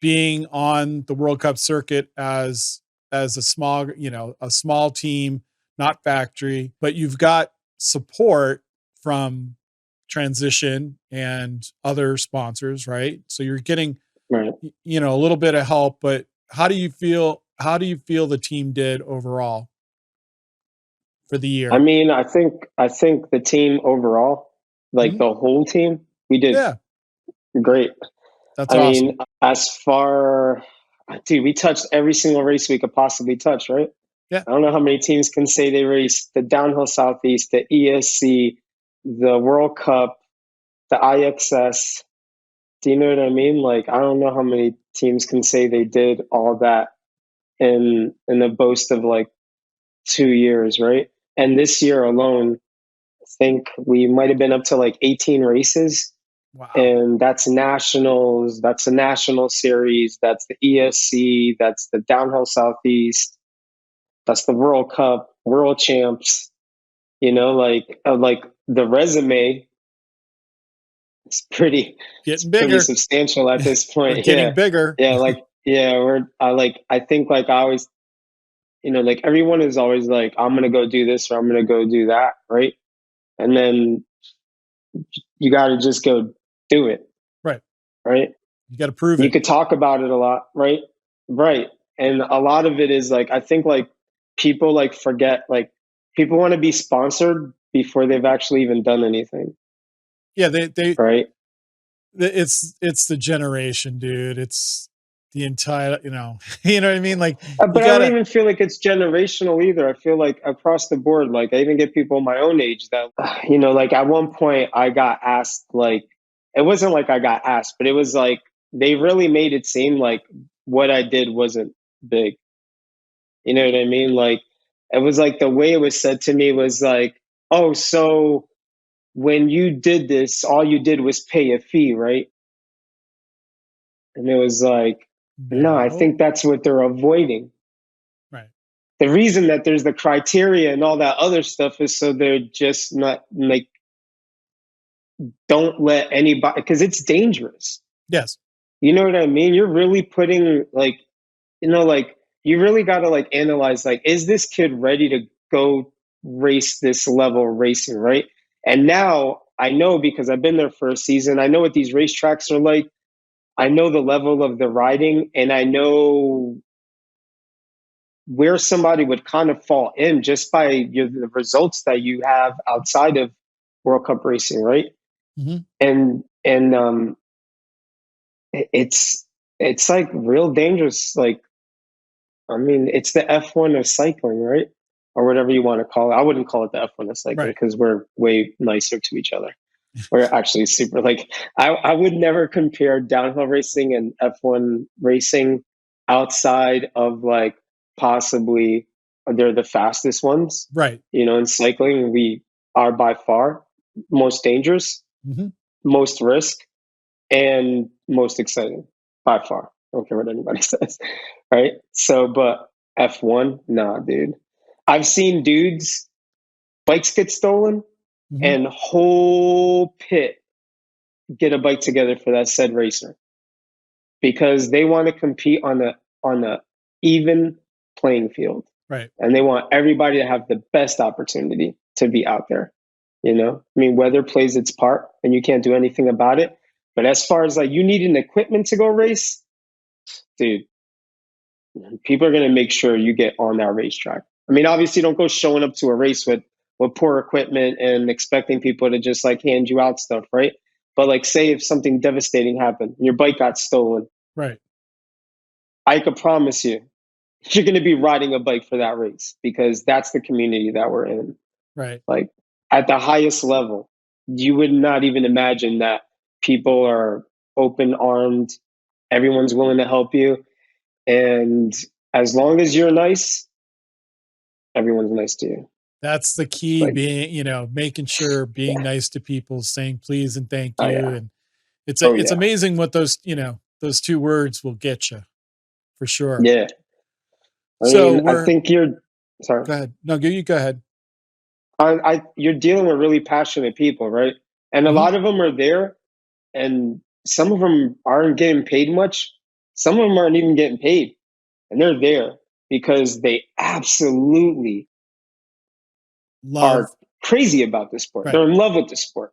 being on the World Cup circuit as a small team, not factory, but you've got support from Transition and other sponsors, right? So you're getting, a little bit of help, but how do you feel the team did overall for the year? I mean, I think the team overall, the whole team, we did great. That's awesome. Mean, dude, we touched every single race we could possibly touch, right? Yeah. I don't know how many teams can say they raced the Downhill Southeast, the ESC, the World Cup, the IXS. Do you know what I mean? I don't know how many teams can say they did all that in a boast of 2 years, right? And this year alone, I think we might have been up to 18 races. Wow. And that's nationals, that's the national series, that's the ESC, that's the Downhill Southeast, that's the World Cup, World Champs. The resume is pretty substantial at this point. We're getting bigger. I think I always, everyone is always I'm gonna go do this or I'm gonna go do that, right? And then you got to just go do it. Right. You got to prove it. You could talk about it a lot. Right. And a lot of it is I think people forget, people want to be sponsored before they've actually even done anything. Yeah. They right. It's the generation, dude. It's the entire, you know what I mean? But I don't even feel like it's generational either. I feel across the board, I even get people my own age that, at one point I got asked, it wasn't I got asked, but it was they really made it seem like what I did wasn't big. You know what I mean? It was the way it was said to me was oh, so when you did this, all you did was pay a fee, right? And it was no, I think that's what they're avoiding. Right. The reason that there's the criteria and all that other stuff is so they're just not don't let anybody, because it's dangerous. Yes. You know what I mean? You're really putting you really got to analyze, is this kid ready to go race this level of racing, right? And now I know, because I've been there for a season, I know what these racetracks are like. I know the level of the riding, and I know where somebody would kind of fall in just by the results that you have outside of World Cup racing, right? Mm-hmm. And it's real dangerous. I mean, it's the F1 of cycling, right? or whatever you want to call it. I wouldn't call it the F1 cycling because we're way nicer to each other. We're actually super, like, I would never compare downhill racing and F1 racing outside of like possibly they're the fastest ones. Right. You know, in cycling, we are by far most dangerous, most risk, and most exciting by far. I don't care what anybody says. Right. So, but F1, nah, dude. I've seen dudes, bikes get stolen and whole pit get a bike together for that said racer because they want to compete on a even playing field. Right. And they want everybody to have the best opportunity to be out there. You know, I mean, weather plays its part and you can't do anything about it. But as far as like you need an equipment to go race, dude, people are going to make sure you get on that racetrack. I mean, obviously don't go showing up to a race with poor equipment and expecting people to just like hand you out stuff, right? But like say if something devastating happened and your bike got stolen, right? I could promise you, you're going to be riding a bike for that race because that's the community that we're in. Right. Like at the highest level, you would not even imagine that people are open-armed. Everyone's willing to help you. And as long as you're nice, everyone's nice to you. That's the key, like, being, you know, making sure being nice to people, saying please and thank you. And it's amazing what those, you know, those two words will get you for sure. Yeah. I think you're sorry. Go ahead. No, you go ahead. You're dealing with really passionate people, right? And a lot of them are there and some of them aren't getting paid much. Some of them aren't even getting paid. And they're there because they absolutely are crazy about this sport. Right. They're in love with the sport.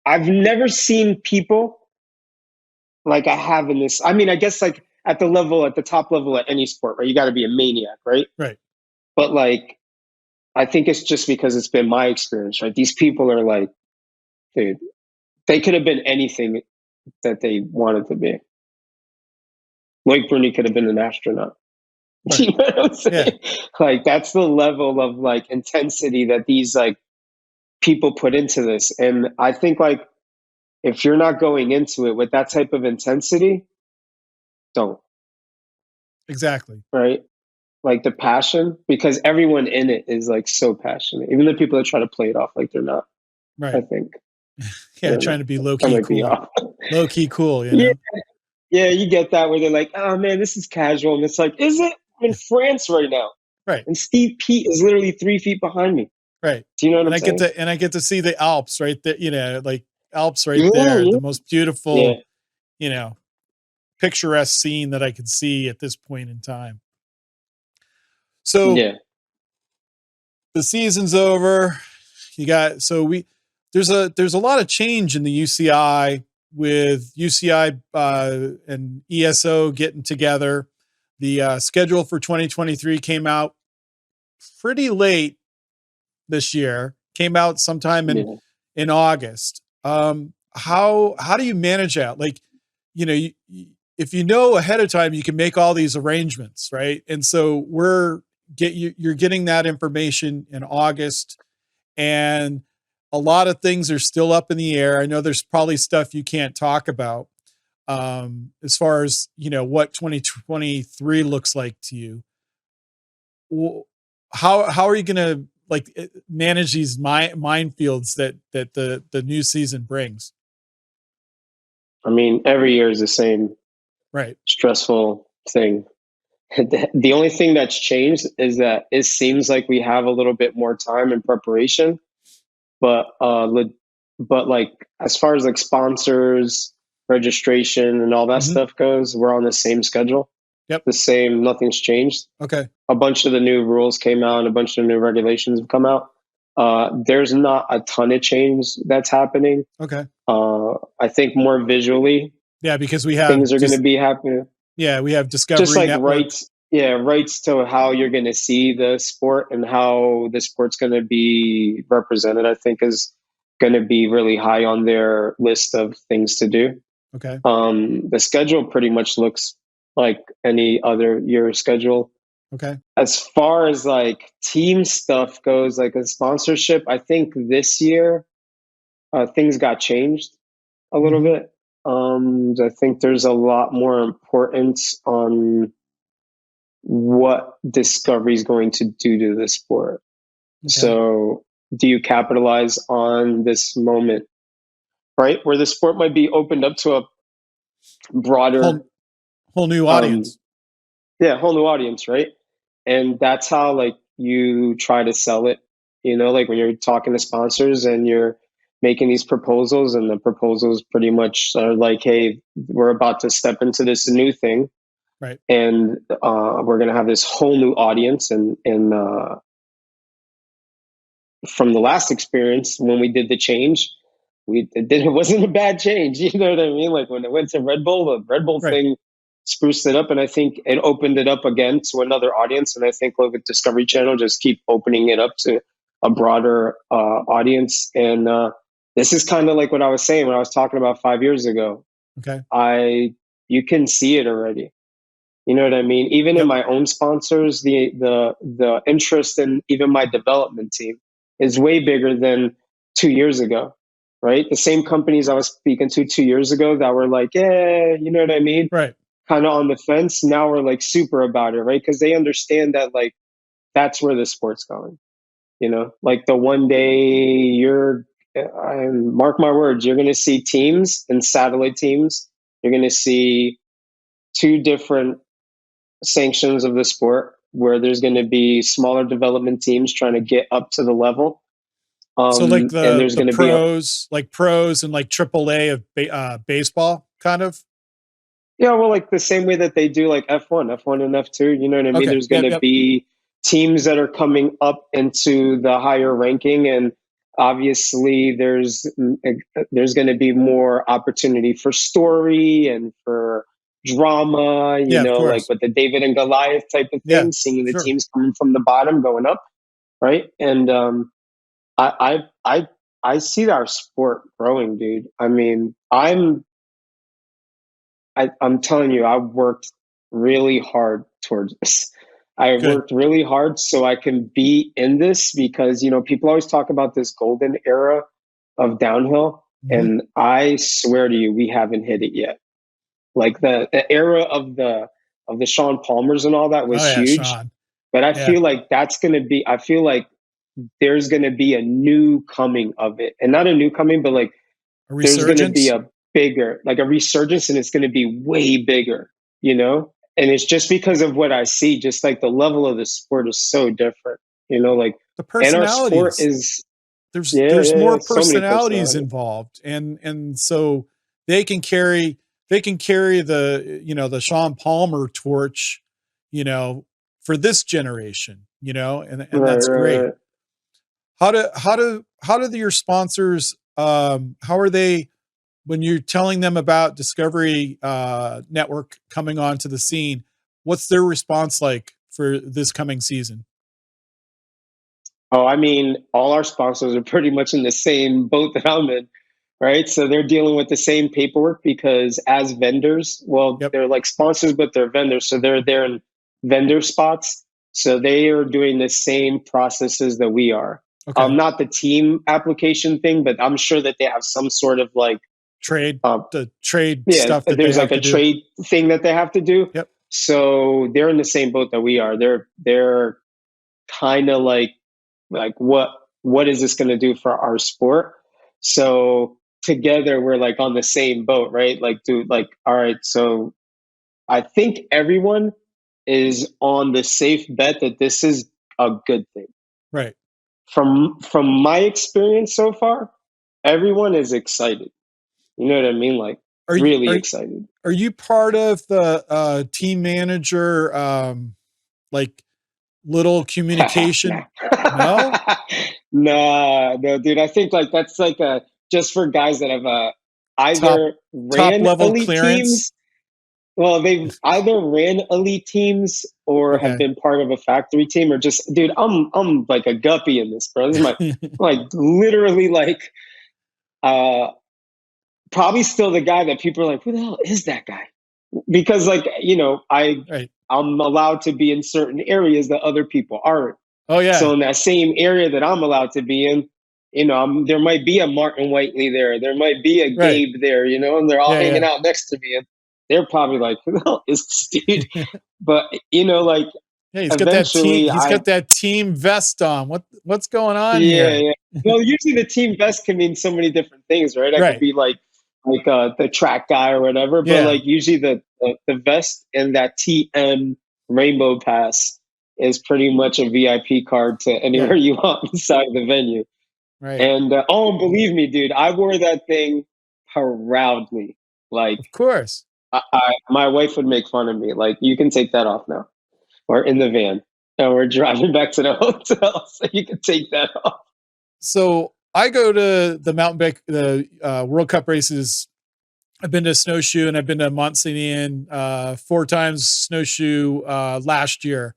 I've never seen people like I have in this. I mean, I guess like at the top level at any sport, right? You got to be a maniac, right? Right. But like, I think it's just because it's been my experience, right? These people are like, dude, they could have been anything that they wanted to be. Like Bruni could have been an astronaut. Right. You know what I'm saying? Yeah. Like that's the level of like intensity that these like people put into this. And I think like if you're not going into it with that type of intensity, don't. Exactly. Right? Like the passion, because everyone in it is like so passionate. Even the people that try to play it off like they're not. Right. I think. Yeah, trying to be low key cool. Low key cool, you know? Yeah, you get that where they're like, oh man, this is casual. And it's like, is it? I'm in France right now. Right. And Steve Pete is literally 3 feet behind me. Right. Do you know what I'm saying? I get to see the Alps right there, you know, like Alps right there, the most beautiful, you know, picturesque scene that I could see at this point in time. So the season's over. You got, there's a lot of change in the UCI with UCI and ESO getting together. The schedule for 2023 came out pretty late this year, came out sometime in August. How do you manage that? Like, you know, if you know ahead of time, you can make all these arrangements, right? And so you're getting that information in August, and a lot of things are still up in the air. I know there's probably stuff you can't talk about as far as, you know, what 2023 looks like to you. How are you going to like manage these minefields that the new season brings? I mean, every year is the same, right? Stressful thing. The only thing that's changed is that it seems like we have a little bit more time in preparation, but like as far as like sponsors, registration, and all that stuff goes, we're on the same schedule. Yep, the same. Nothing's changed. Okay. A bunch of the new rules came out, and a bunch of the new regulations have come out. There's not a ton of change that's happening. Okay. I think more visually. Yeah, because we have things are going to be happening. Yeah, we have Discovery just like Network. rights. Yeah, rights to how you're going to see the sport and how the sport's going to be represented, I think is going to be really high on their list of things to do. Okay. The schedule pretty much looks like any other year schedule. Okay. As far as like team stuff goes, like a sponsorship, I think this year things got changed a little bit. I think there's a lot more importance on what Discovery is going to do to the sport. Okay. So, do you capitalize on this moment, right, where the sport might be opened up to a broader, whole new audience? Whole new audience, right? And that's how like you try to sell it. You know, like when you're talking to sponsors and you're making these proposals, and the proposals pretty much are like, hey, we're about to step into this new thing, right? And we're going to have this whole new audience. And from the last experience, when we did the change, it wasn't a bad change. You know what I mean? Like when it went to Red Bull, the Red Bull thing spruced it up, and I think it opened it up again to another audience. And I think with Discovery Channel, just keep opening it up to a broader audience. And this is kind of like what I was saying when I was talking about 5 years ago. Okay. You can see it already. You know what I mean? Even in my own sponsors, the interest in even my development team is way bigger than 2 years ago, right? The same companies I was speaking to 2 years ago that were like, yeah, you know what I mean? Right. Kind of on the fence. Now we're like super about it, right? Because they understand that like that's where the sport's going. You know, like the one day mark my words, you're going to see teams and satellite teams. You're going to see two different sanctions of the sport where there's going to be smaller development teams trying to get up to the level. So like the pros, like pros and like AAA of baseball, kind of. Yeah, well, like the same way that they do like F1 and F2. You know what I mean? Okay. There's going to be teams that are coming up into the higher ranking, and obviously there's going to be more opportunity for story and for drama, you know, like with the David and Goliath type of thing, seeing the teams coming from the bottom going up, right? And I see our sport growing, dude. I mean, I'm telling you, I worked really hard towards this. I worked really hard so I can be in this, because, you know, people always talk about this golden era of downhill. And I swear to you, we haven't hit it yet. Like the era of the Sean Palmers and all that was huge. Sean. But I feel like I feel like there's going to be a new coming of it, and not a new coming, but like there's going to be a bigger, like a resurgence, and it's going to be way bigger, you know? And it's just because of what I see, just like the level of the sport is so different, you know, like the personalities. And our sport is, there's more personalities involved. And so they can carry the, you know, the Sean Palmer torch, you know, for this generation, you know, and that's great. How do your sponsors, how are they, when you're telling them about Discovery Network coming onto the scene, what's their response like for this coming season? Oh, I mean, all our sponsors are pretty much in the same boat that I'm in, right? So they're dealing with the same paperwork, because as vendors, they're like sponsors, but they're vendors. So they're there in vendor spots. So they are doing the same processes that we are. Not the team application thing, but I'm sure that they have some sort of like trade, the trade stuff. That there's like a trade thing that they have to do. Yep. So they're in the same boat that we are. They're kind of like what is this going to do for our sport? So together we're like on the same boat, right? Like, dude, like, all right. So I think everyone is on the safe bet that this is a good thing. Right. From my experience so far, everyone is excited. You know what I mean? Like, really excited. Are you part of the team manager, like little communication? No? No, dude. I think like that's like just for guys that have either ran top-level elite clearance teams. Well, they've either ran elite teams or have been part of a factory team, or just, dude, I'm like a guppy in this, bro. This is my like literally like probably still the guy that people are like, who the hell is that guy? Because like, you know, I I'm allowed to be in certain areas that other people aren't. Oh yeah. So in that same area that I'm allowed to be in, there might be a Martin Whiteley there. There might be a Gabe there, and they're all hanging out next to me. And they're probably like, "Who is this dude?" But like, yeah, he's got that team. He's got that team vest on. What's going on here? Yeah. Well, usually the team vest can mean so many different things, right? I could be like the track guy or whatever, but like usually the vest and that TM rainbow pass is pretty much a VIP card to anywhere you want inside the venue. Right. And believe me, dude, I wore that thing proudly. Like, of course, my wife would make fun of me. Like, you can take that off now. We're in the van and we're driving back to the hotel, so you can take that off. So I go to the mountain bike, the World Cup races. I've been to Snowshoe and I've been to Mont Saint Ian 4 times Snowshoe last year.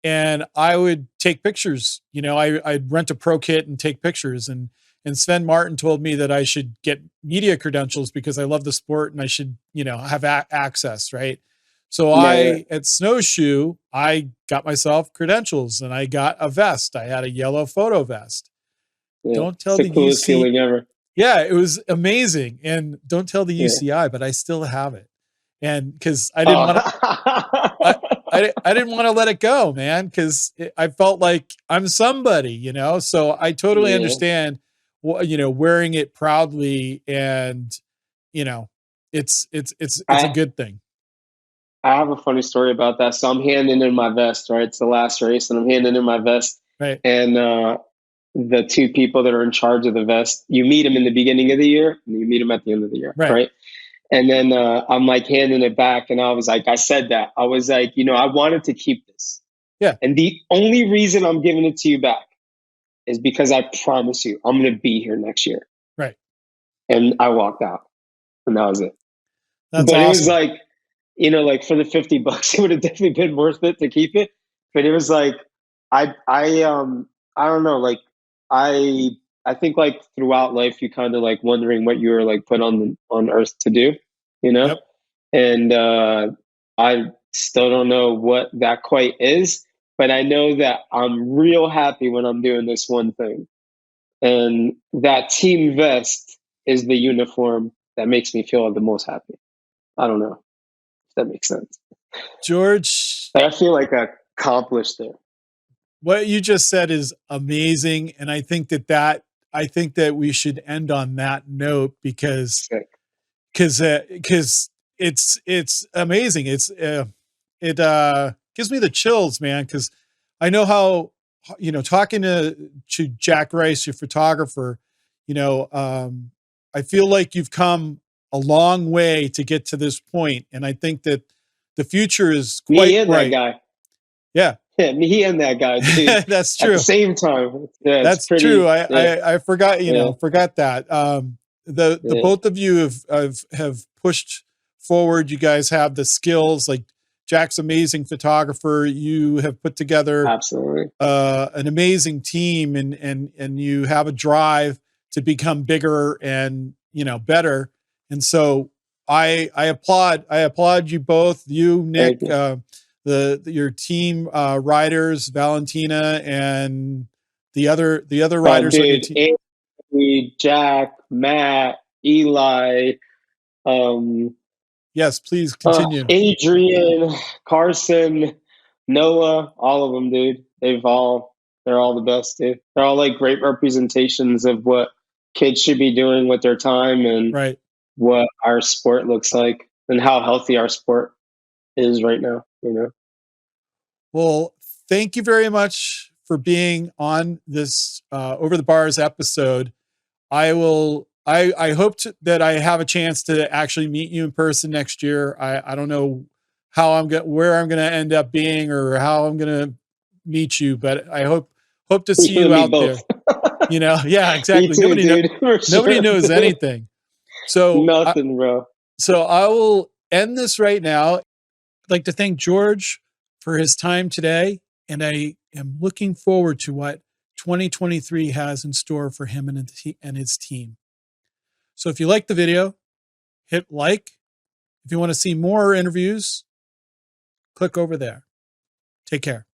And I would take pictures, I'd rent a pro kit and take pictures. And Sven Martin told me that I should get media credentials because I love the sport and I should, have access. Right. So at Snowshoe, I got myself credentials and I got a vest. I had a yellow photo vest. Yeah, don't tell the coolest feeling ever. Yeah, it was amazing. And don't tell the UCI, but I still have it. And because I didn't want to, I didn't want to let it go, man, because I felt like I'm somebody, So I totally understand, wearing it proudly, and it's a good thing. I have a funny story about that. So I'm handing in my vest, right? It's the last race, and I'm handing in my vest, right? And the 2 people that are in charge of the vest, you meet them in the beginning of the year, and you meet them at the end of the year, right? And then I'm like handing it back, and I was like, I said that. I was like, I wanted to keep this. Yeah. And the only reason I'm giving it to you back is because I promise you I'm going to be here next year. Right. And I walked out, and that was it. That's but awesome. It was like, like for the $50, it would have definitely been worth it to keep it. But it was like, I don't know, like I think like throughout life, you kind of like wondering what you were like put on earth to do, Yep. And I still don't know what that quite is, but I know that I'm real happy when I'm doing this one thing. And that team vest is the uniform that makes me feel the most happy. I don't know if that makes sense. George, I feel like I accomplished there. What you just said is amazing. And I think that we should end on that note because it's amazing. It gives me the chills, man. Cause I know how, talking to Jack Rice, your photographer, I feel like you've come a long way to get to this point. And I think that the future is quite bright. That guy. Yeah. Yeah, me and that guy, dude. That's true. At the same time. Yeah, that's true. I forgot, forgot that. The both of you have pushed forward. You guys have the skills. Like Jack's amazing photographer. You have put together absolutely an amazing team, and you have a drive to become bigger and better. And so I applaud you both. You, Nick, your team riders, Valentina, and the other riders on your team. Andy, Jack, Matt, Eli. Yes, please continue. Adrian, Carson, Noah, all of them, dude. They're all the best, dude. They're all like great representations of what kids should be doing with their time and what our sport looks like and how healthy our sport is right now, Well, thank you very much for being on this Over the Bars episode. I hope that I have a chance to actually meet you in person next year. I don't know where I'm going to end up being or how I'm going to meet you, but I hope to see you out there. Yeah, exactly. Too, nobody knows anything. So nothing, bro. So I will end this right now. I'd like to thank George for his time today, and I am looking forward to what 2023 has in store for him and his team. So if you like the video, hit like. If you want to see more interviews, Click over there. Take care.